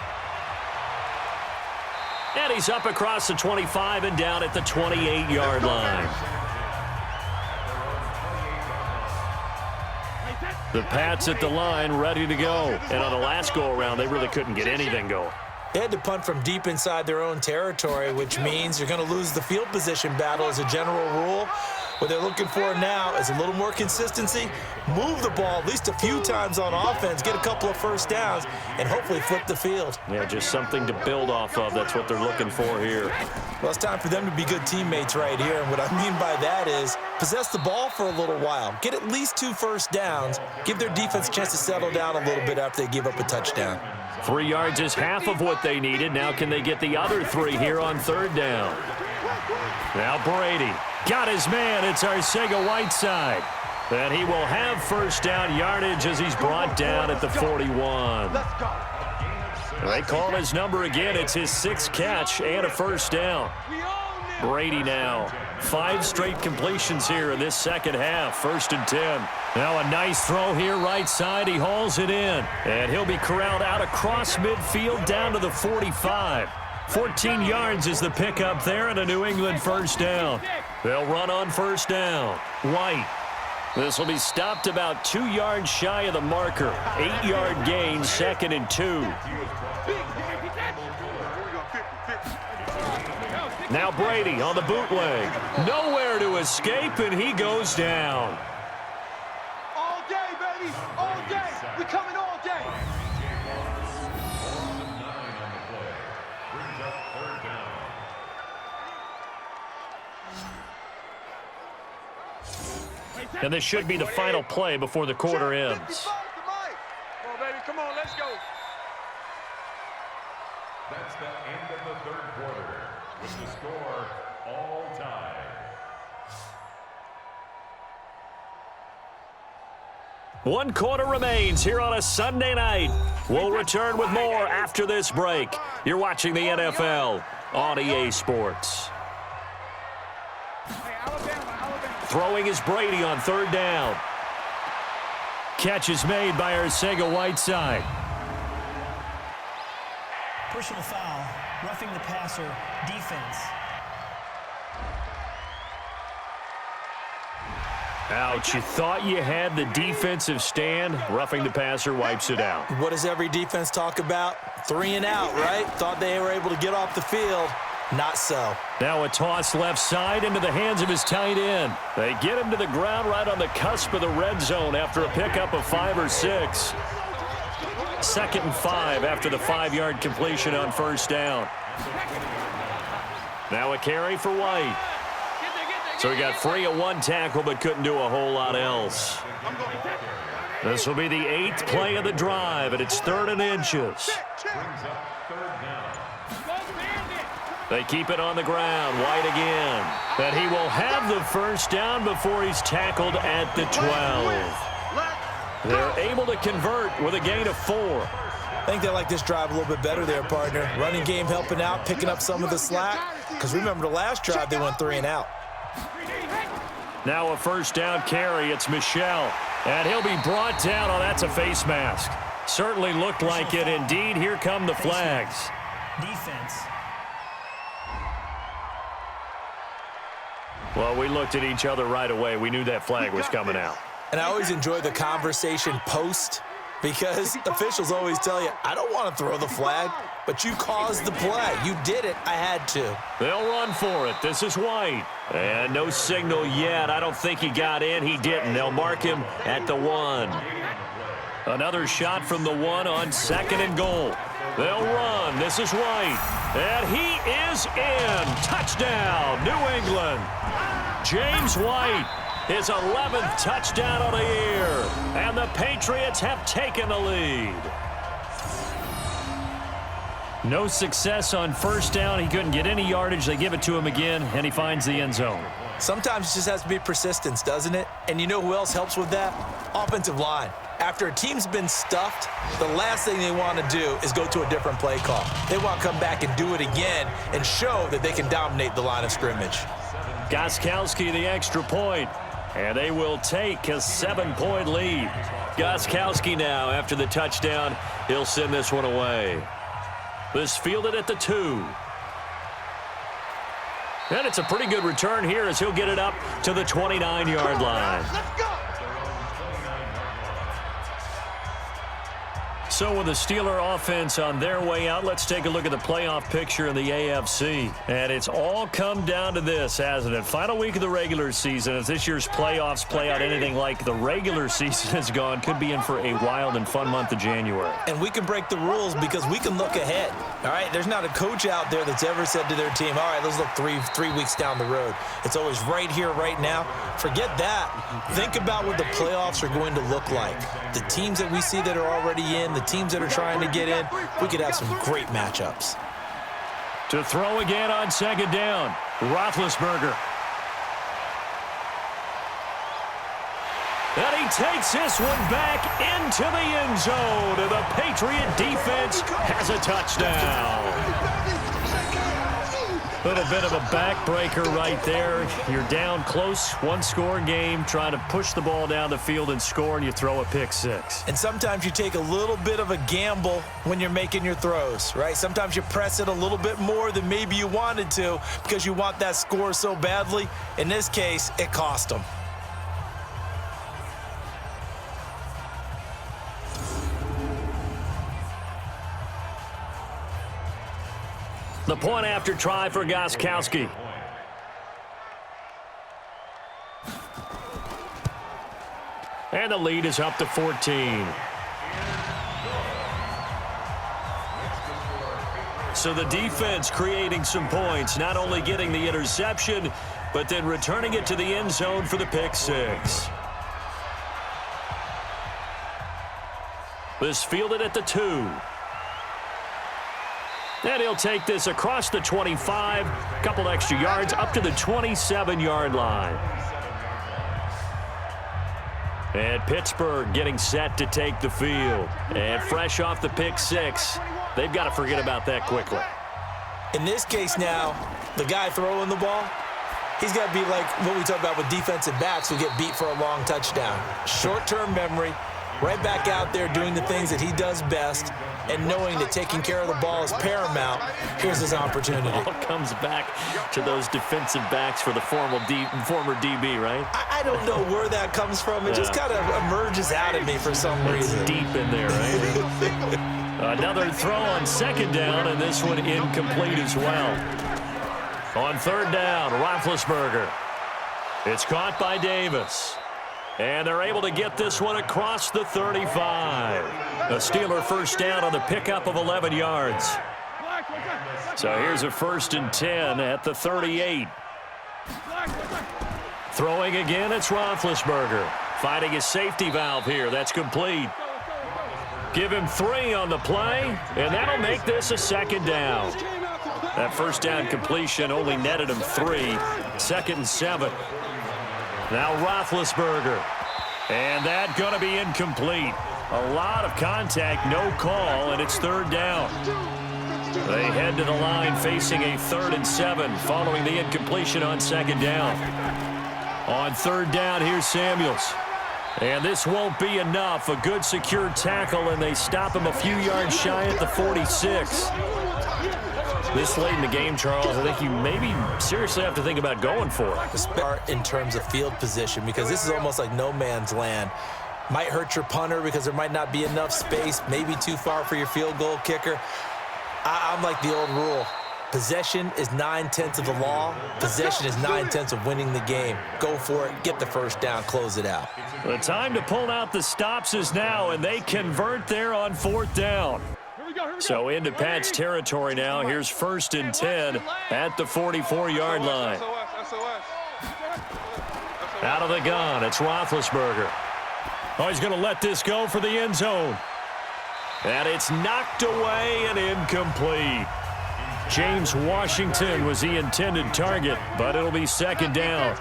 And he's up across the 25 and down at the 28-yard line. The Pats at the line ready to go. And on the last go-around, they really couldn't get anything going. They had to punt from deep inside their own territory, which means you're going to lose the field position battle as a general rule. What they're looking for now is a little more consistency, move the ball at least a few times on offense, get a couple of first downs, and hopefully flip the field. Yeah, just something to build off of. That's what they're looking for here. Well, it's time for them to be good teammates right here, and what I mean by that is possess the ball for a little while, get at least 2 first downs, give their defense a chance to settle down a little bit after they give up a touchdown. 3 yards is half of what they needed. Now can they get the other 3 here on 3rd down? Now Brady got his man. It's Arcega-Whiteside. And he will have 1st down yardage as he's brought down at the 41. They call his number again. It's his 6th catch and a 1st down. Brady now 5 straight completions here in this second half. 1st and 10. Now a nice throw here right side. He hauls it in. And he'll be corralled out across midfield down to the 45. 14 yards is the pickup there and a New England 1st down. They'll run on 1st down. White. This will be stopped about 2 yards shy of the marker. 8-yard gain, 2nd and 2. Now Brady on the bootleg. Nowhere to escape, and he goes down. All day, baby. All day. We coming all day. And this should be the final play before the quarter ends. Come on, baby. Come on. Let's go. That's the end of the 3rd quarter with the score all tied. One quarter remains here on a Sunday night. We'll return with more after this break. You're watching the NFL on EA Sports. Throwing is Brady on 3rd down. Catch is made by Arcega-Whiteside. Personal foul, roughing the passer, defense. Ouch, you thought you had the defensive stand. Roughing the passer wipes it out. What does every defense talk about? 3 and out, right? Thought they were able to get off the field. Not so. Now a toss left side into the hands of his tight end. They get him to the ground right on the cusp of the red zone after a pickup of 5 or 6. 2nd and 5 after the 5-yard completion on 1st down. Now a carry for White. So he got free of one tackle but couldn't do a whole lot else. This will be the 8th play of the drive, and it's 3rd and inches. They keep it on the ground. White again. And he will have the first down before he's tackled at the 12. They're able to convert with a gain of 4. I think they like this drive a little bit better there, partner. Running game helping out, picking up some of the slack. Because remember the last drive, they went 3 and out. Now a first down carry. It's Michel. And he'll be brought down. Oh, that's a face mask. Certainly looked like it. Indeed, here come the flags. Defense. Well, we looked at each other right away. We knew that flag was coming out. And I always enjoy the conversation post because officials always tell you, I don't want to throw the flag, but you caused the play. You did it. I had to. They'll run for it. This is White. And no signal yet. I don't think he got in. He didn't. They'll mark him at the 1. Another shot from the 1 on 2nd and goal. They'll run. This is White. And he is in. Touchdown, New England. James White, his 11th touchdown of the year. And the Patriots have taken the lead. No success on first down. He couldn't get any yardage. They give it to him again, and he finds the end zone. Sometimes it just has to be persistence, doesn't it? And you know who else helps with that? Offensive line. After a team's been stuffed, the last thing they want to do is go to a different play call. They want to come back and do it again and show that they can dominate the line of scrimmage. Gostkowski the extra point, and they will take a 7-point lead. Gostkowski now, after the touchdown, he'll send this one away. This fielded at the 2. And it's a pretty good return here as he'll get it up to the 29-yard line. Let's go. So with the Steeler offense on their way out, let's take a look at the playoff picture in the AFC. And it's all come down to this, hasn't it? Final week of the regular season. If this year's playoffs play out anything like the regular season has gone, could be in for a wild and fun month of January. And we can break the rules because we can look ahead. All right, there's not a coach out there that's ever said to their team, all right, let's look three weeks down the road. It's always right here, right now. Forget that. Think about what the playoffs are going to look like. The teams that we see that are already in, the teams that are trying to get in, we could have some great matchups. To throw again on 2nd down, Roethlisberger. And he takes this one back into the end zone. And the Patriot defense has a touchdown. A little bit of a backbreaker right there. You're down close, 1-score game, trying to push the ball down the field and score, and you throw a pick 6. And sometimes you take a little bit of a gamble when you're making your throws, right? Sometimes you press it a little bit more than maybe you wanted to because you want that score so badly. In this case, it cost them. The point after try for Gostkowski. And the lead is up to 14. So the defense creating some points, not only getting the interception, but then returning it to the end zone for the pick 6. This fielded at the 2. And he'll take this across the 25, a couple extra yards, up to the 27-yard line. And Pittsburgh getting set to take the field. And fresh off the pick 6, they've got to forget about that quickly. In this case now, the guy throwing the ball, he's got to be like what we talk about with defensive backs who get beat for a long touchdown. Short-term memory, right back out there doing the things that he does best, and knowing that taking care of the ball is paramount. Here's his opportunity. It all comes back to those defensive backs for the former DB, right? I don't know where that comes from. It just kind of emerges out of me for some reason. It's deep in there, right? Another throw on 2nd down, and this one incomplete as well. On 3rd down, Roethlisberger. It's caught by Davis. And they're able to get this one across the 35. A Steeler first down on the pickup of 11 yards. So here's a 1st and 10 at the 38. Throwing again, it's Roethlisberger. Finding his safety valve here. That's complete. Give him 3 on the play, and that'll make this a second down. That first down completion only netted him 3. 2nd and 7. Now Roethlisberger. And that's going to be incomplete. A lot of contact, no call, and it's 3rd down. They head to the line facing a 3rd and 7 following the incompletion on 2nd down. On 3rd down, here's Samuels. And this won't be enough. A good secure tackle, and they stop him a few yards shy at the 46. This late in the game, Charles, I think you maybe seriously have to think about going for it. In terms of field position, because this is almost like no man's land. Might hurt your punter because there might not be enough space, maybe too far for your field goal kicker. I'm like the old rule. Possession is 9/10 of the law. Possession is 9/10 of winning the game. Go for it. Get the first down. Close it out. The time to pull out the stops is now, and they convert there on 4th down. So into Pat's territory now. Here's 1st and 10 at the 44-yard line. Out of the gun, it's Roethlisberger. Oh, he's going to let this go for the end zone. And it's knocked away and incomplete. James Washington was the intended target, but it'll be 2nd down.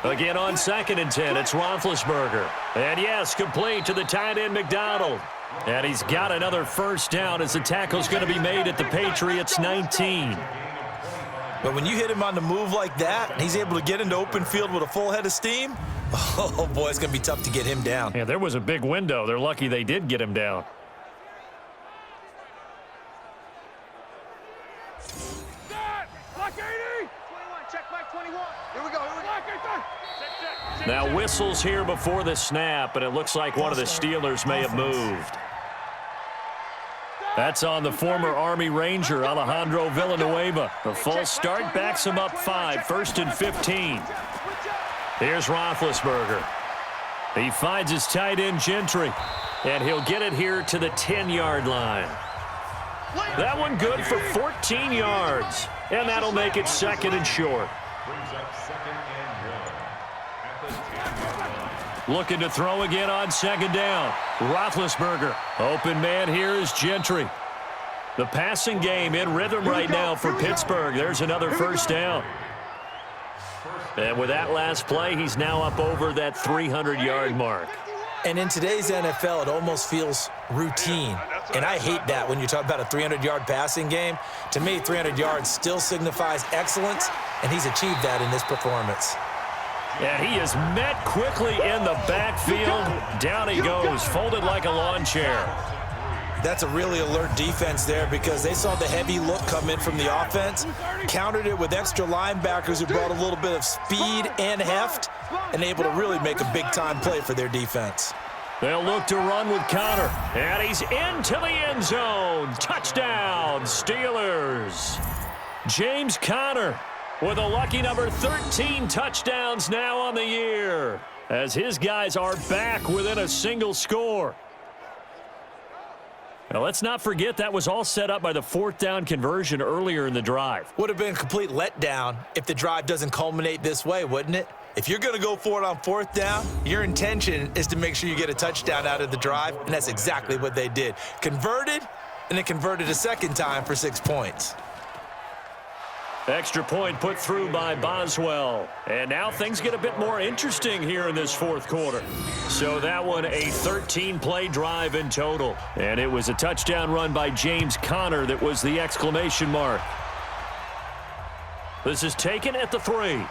Again on 2nd and 10, it's Roethlisberger. And yes, complete to the tight end McDonald. And he's got another first down as the tackle's going to be made at the Patriots 19. But when you hit him on the move like that, and he's able to get into open field with a full head of steam, oh boy, it's going to be tough to get him down. Yeah, there was a big window. They're lucky they did get him down. Now whistles here before the snap, and it looks like one of the Steelers may have moved. That's on the former Army Ranger, Alejandro Villanueva. The false start backs him up 5, 1st and 15. Here's Roethlisberger. He finds his tight end Gentry, and he'll get it here to the 10-yard line. That one good for 14 yards, and that'll make it 2nd and short. Looking to throw again on 2nd down. Roethlisberger. Open man here is Gentry. The passing game in rhythm right now for Pittsburgh. There's another first down. And with that last play, he's now up over that 300-yard mark. And in today's NFL, it almost feels routine. And I hate that when you talk about a 300-yard passing game. To me, 300 yards still signifies excellence, and he's achieved that in this performance. And he is met quickly in the backfield. Down he goes, folded like a lawn chair. That's a really alert defense there because they saw the heavy look come in from the offense, countered it with extra linebackers who brought a little bit of speed and heft, and able to really make a big-time play for their defense. They'll look to run with Connor, and he's into the end zone. Touchdown, Steelers. James Conner with a lucky number 13 touchdowns now on the year, as his guys are back within a single score. Now, let's not forget that was all set up by the 4th down conversion earlier in the drive. Would have been a complete letdown if the drive doesn't culminate this way, wouldn't it? If you're going to go for it on 4th down, your intention is to make sure you get a touchdown out of the drive, and that's exactly what they did. Converted, and then converted a second time for 6 points. Extra point put through by Boswell. And now things get a bit more interesting here in this 4th quarter. So that one, a 13-play drive in total. And it was a touchdown run by James Conner that was the exclamation mark. This is taken at the 3.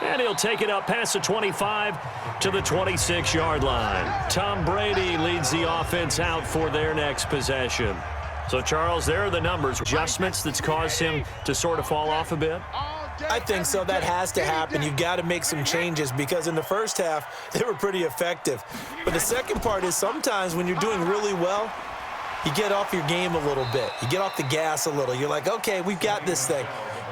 And he'll take it up past the 25 to the 26-yard line. Tom Brady leads the offense out for their next possession. So, Charles, there are the numbers. Adjustments that's caused him to sort of fall off a bit? I think so. That has to happen. You've got to make some changes because in the first half, they were pretty effective. But the second part is sometimes when you're doing really well, you get off your game a little bit. You get off the gas a little. You're like, okay, we've got this thing.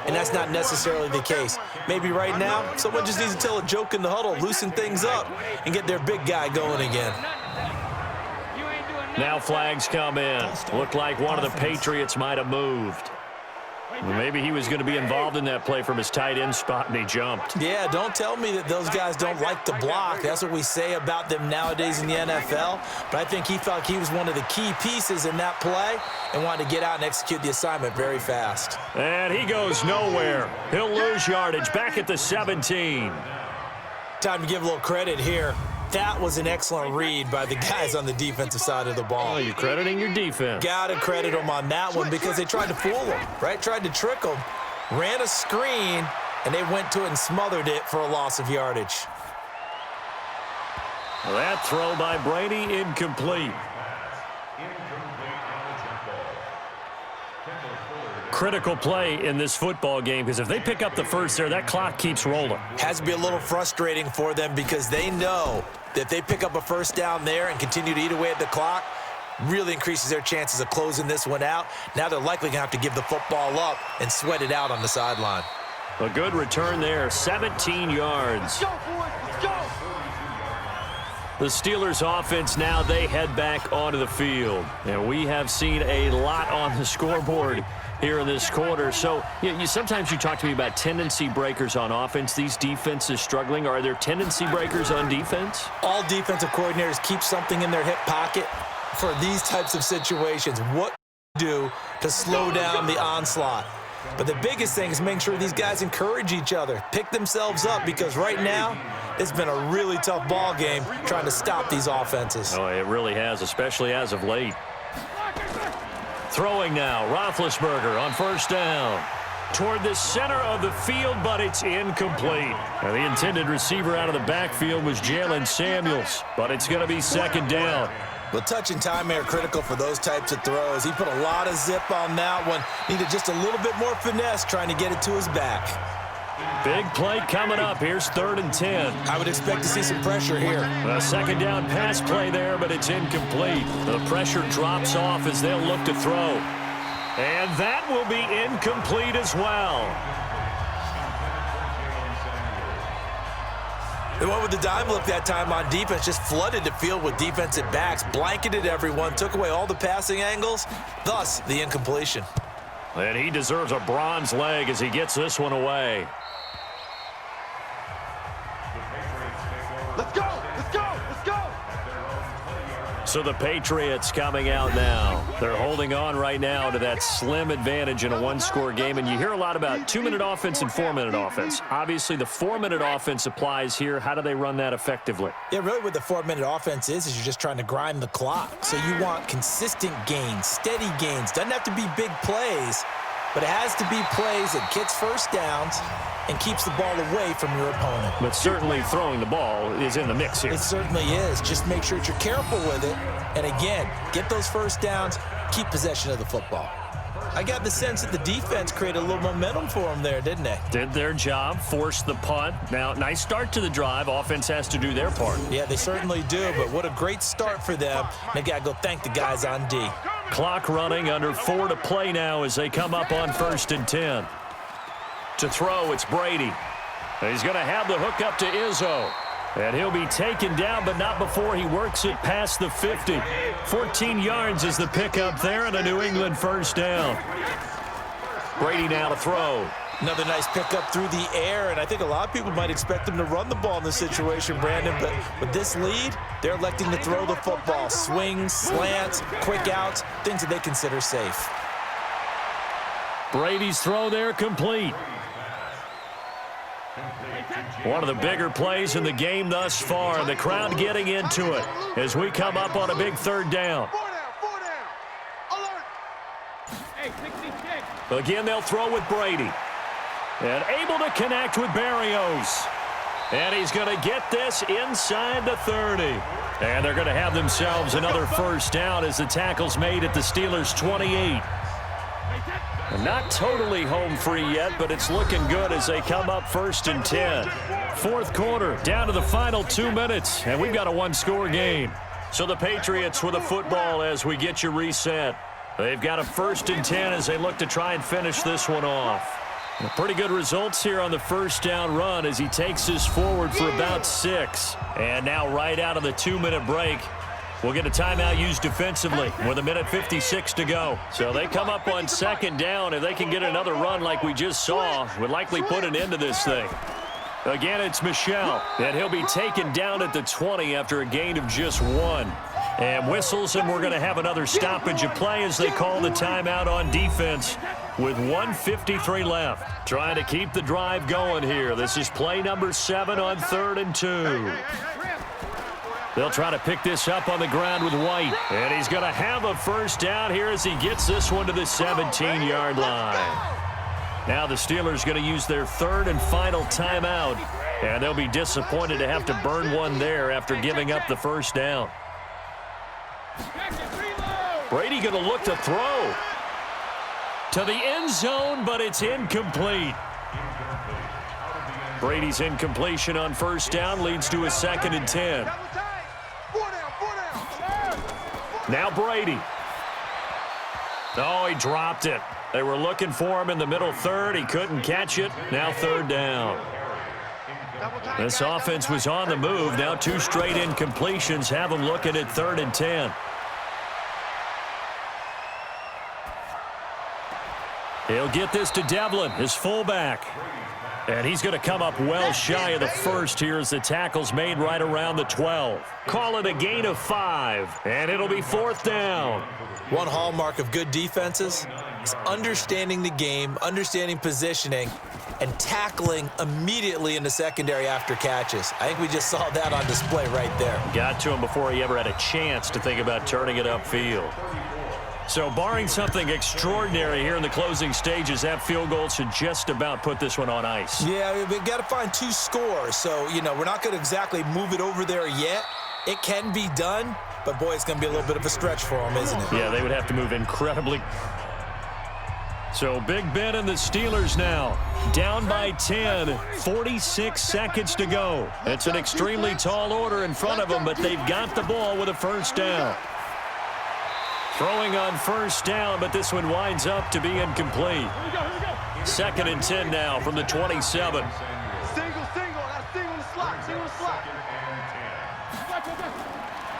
And that's not necessarily the case. Maybe right now, someone just needs to tell a joke in the huddle, loosen things up, and get their big guy going again. You ain't doing Now flags come in. Looked like one of the Patriots might have moved. Maybe he was going to be involved in that play from his tight end spot, and he jumped. Yeah, don't tell me that those guys don't like to block. That's what we say about them nowadays in the NFL. But I think he felt he was one of the key pieces in that play and wanted to get out and execute the assignment very fast. And he goes nowhere. He'll lose yardage back at the 17. Time to give a little credit here. That was an excellent read by the guys on the defensive side of the ball. Oh, you're crediting your defense. Got to credit them on that one because they tried to fool them, right? Tried to trick them, ran a screen, and they went to it and smothered it for a loss of yardage. That throw by Brady incomplete. Critical play in this football game because if they pick up the first there, that clock keeps rolling. Has to be a little frustrating for them because they know that if they pick up a first down there and continue to eat away at the clock, really increases their chances of closing this one out. Now they're likely going to have to give the football up and sweat it out on the sideline. A good return there, 17 yards. Let's go, boys. Let's go. The Steelers offense now, they head back onto the field. And we have seen a lot on the scoreboard here in this quarter. So sometimes you talk to me about tendency breakers on offense. These defenses struggling. Are there tendency breakers on defense? All defensive coordinators keep something in their hip pocket for these types of situations. What do to slow down the onslaught? But the biggest thing is making sure these guys encourage each other, pick themselves up, because right now it's been a really tough ball game trying to stop these offenses. Oh, it really has, especially as of late. Throwing now, Roethlisberger on first down. Toward the center of the field, but it's incomplete. Now, the intended receiver out of the backfield was Jalen Samuels, but it's going to be second down. Well, touch and time are critical for those types of throws. He put a lot of zip on that one. Needed just a little bit more finesse trying to get it to his back. Big play coming up. Here's 3rd and 10. I would expect to see some pressure here. A second down pass play there, but it's incomplete. The pressure drops off as they'll look to throw. And that will be incomplete as well. They went with the dime look that time on defense, just flooded the field with defensive backs, blanketed everyone, took away all the passing angles, thus the incompletion. And he deserves a bronze leg as he gets this one away. Let's go. Let's go. Let's go. So the Patriots coming out now. They're holding on right now to that slim advantage in a one-score game. And you hear a lot about 2-minute offense and 4-minute offense. Obviously, the 4-minute offense applies here. How do they run that effectively? Yeah, really what the 4-minute offense is you're just trying to grind the clock. So you want consistent gains, steady gains. Doesn't have to be big plays, but it has to be plays that gets first downs and keeps the ball away from your opponent. But certainly throwing the ball is in the mix here. It certainly is. Just make sure that you're careful with it. And again, get those first downs, keep possession of the football. I got the sense that the defense created a little momentum for them there, didn't they? Did their job, forced the punt. Now, nice start to the drive. Offense has to do their part. Yeah, they certainly do, but what a great start for them. They got to go thank the guys on D. Clock running, under 4 to play now as they come up on 1st and 10. To throw, it's Brady. He's going to have the hook up to Izzo. And he'll be taken down, but not before he works it past the 50. 14 yards is the pickup there and a New England first down. Brady now to throw. Another nice pickup through the air, and I think a lot of people might expect them to run the ball in this situation, Brandon, but with this lead, they're electing to throw the football. Swings, slants, quick outs, things that they consider safe. Brady's throw there complete. One of the bigger plays in the game thus far, and the crowd getting into it as we come up on a big 3rd down. 4 down. Alert. Hey, 66. Again, they'll throw with Brady. And able to connect with Barrios. And he's going to get this inside the 30. And they're going to have themselves another first down as the tackle's made at the Steelers' 28. Not totally home free yet, but it's looking good as they come up 1st and 10. 4th quarter, down to the final 2 minutes, and we've got a one-score game. So the Patriots with a football as we get you reset. They've got a 1st and 10 as they look to try and finish this one off. Pretty good results here on the first down run as he takes this forward for about 6. And now right out of the 2-minute break, We'll get a timeout used defensively with 1:56 to go. So they come up on second down. If they can get another run like we just saw, would likely put an end to this thing. Again, it's Michel, and he'll be taken down at the 20 after a gain of just 1. And whistles, and we're going to have another stoppage of play as they call the timeout on defense with 1:53 left. Trying to keep the drive going here. This is play number 7 on 3rd and 2. They'll try to pick this up on the ground with White. And he's going to have a first down here as he gets this one to the 17-yard line. Now the Steelers going to use their 3rd and final timeout. And they'll be disappointed to have to burn one there after giving up the first down. Brady going to look to throw to the end zone, but it's incomplete. Brady's incompletion on first down leads to a 2nd and 10. Now Brady. Oh, he dropped it. They were looking for him in the middle 3rd. He couldn't catch it. Now 3rd down. This offense was on the move. Now 2 straight incompletions have them looking at 3rd and 10. He'll get this to Devlin, his fullback. And he's going to come up well shy of the first here as the tackle's made right around the 12. Call it a gain of 5, and it'll be 4th down. One hallmark of good defenses is understanding the game, understanding positioning, and tackling immediately in the secondary after catches. I think we just saw that on display right there. Got to him before he ever had a chance to think about turning it upfield. So barring something extraordinary here in the closing stages, that field goal should just about put this one on ice. Yeah, we've got to find 2 scores. So, we're not going to exactly move it over there yet. It can be done, but, boy, it's going to be a little bit of a stretch for them, isn't it? Yeah, they would have to move incredibly. So Big Ben and the Steelers now down by 10, 46 seconds to go. It's an extremely tall order in front of them, but they've got the ball with a first down. Throwing on first down, but this one winds up to be incomplete. 2nd and 10 now from the 27. Single, that's single the slot.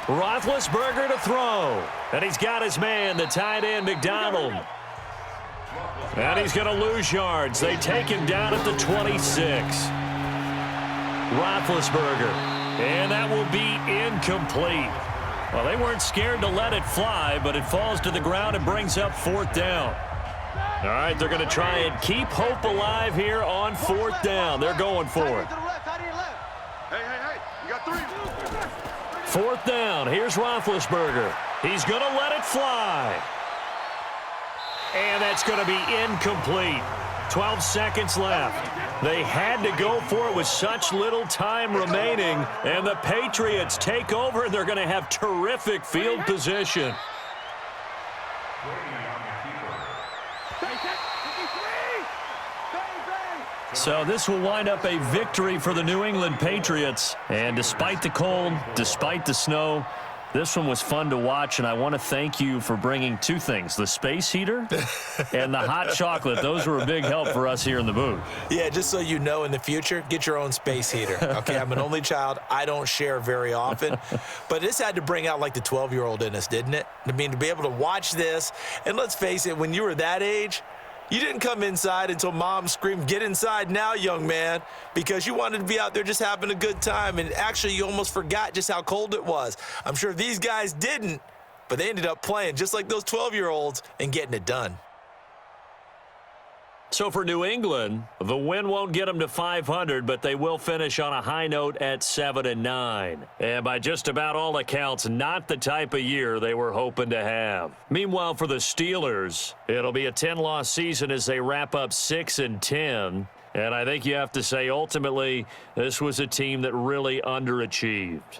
Roethlisberger to throw. And he's got his man, the tight end, McDonald. And he's going to lose yards. They take him down at the 26. Roethlisberger. And that will be incomplete. Well, they weren't scared to let it fly, but it falls to the ground and brings up 4th down. All right, they're going to try and keep hope alive here on 4th down. They're going for it. Hey, you got 3. 4th down. Here's Roethlisberger. He's going to let it fly. And that's going to be incomplete. 12 seconds left. They had to go for it with such little time remaining, and the Patriots take over, and they're going to have terrific field position. So this will wind up a victory for the New England Patriots, and despite the cold, despite the snow, this one was fun to watch, and I want to thank you for bringing 2 things, the space heater and the hot chocolate. Those were a big help for us here in the booth. Yeah, just so you know in the future, get your own space heater. Okay, I'm an only child. I don't share very often. But this had to bring out like the 12-year-old in us, didn't it? I mean, to be able to watch this, and let's face it, when you were that age, you didn't come inside until Mom screamed, "Get inside now, young man," because you wanted to be out there just having a good time, and actually you almost forgot just how cold it was. I'm sure these guys didn't, but they ended up playing just like those 12-year-olds and getting it done. So for New England, the win won't get them to 500, but they will finish on a high note at 7-9. And by just about all accounts, not the type of year they were hoping to have. Meanwhile, for the Steelers, it'll be a 10-loss season as they wrap up 6-10. And I think you have to say, ultimately, this was a team that really underachieved.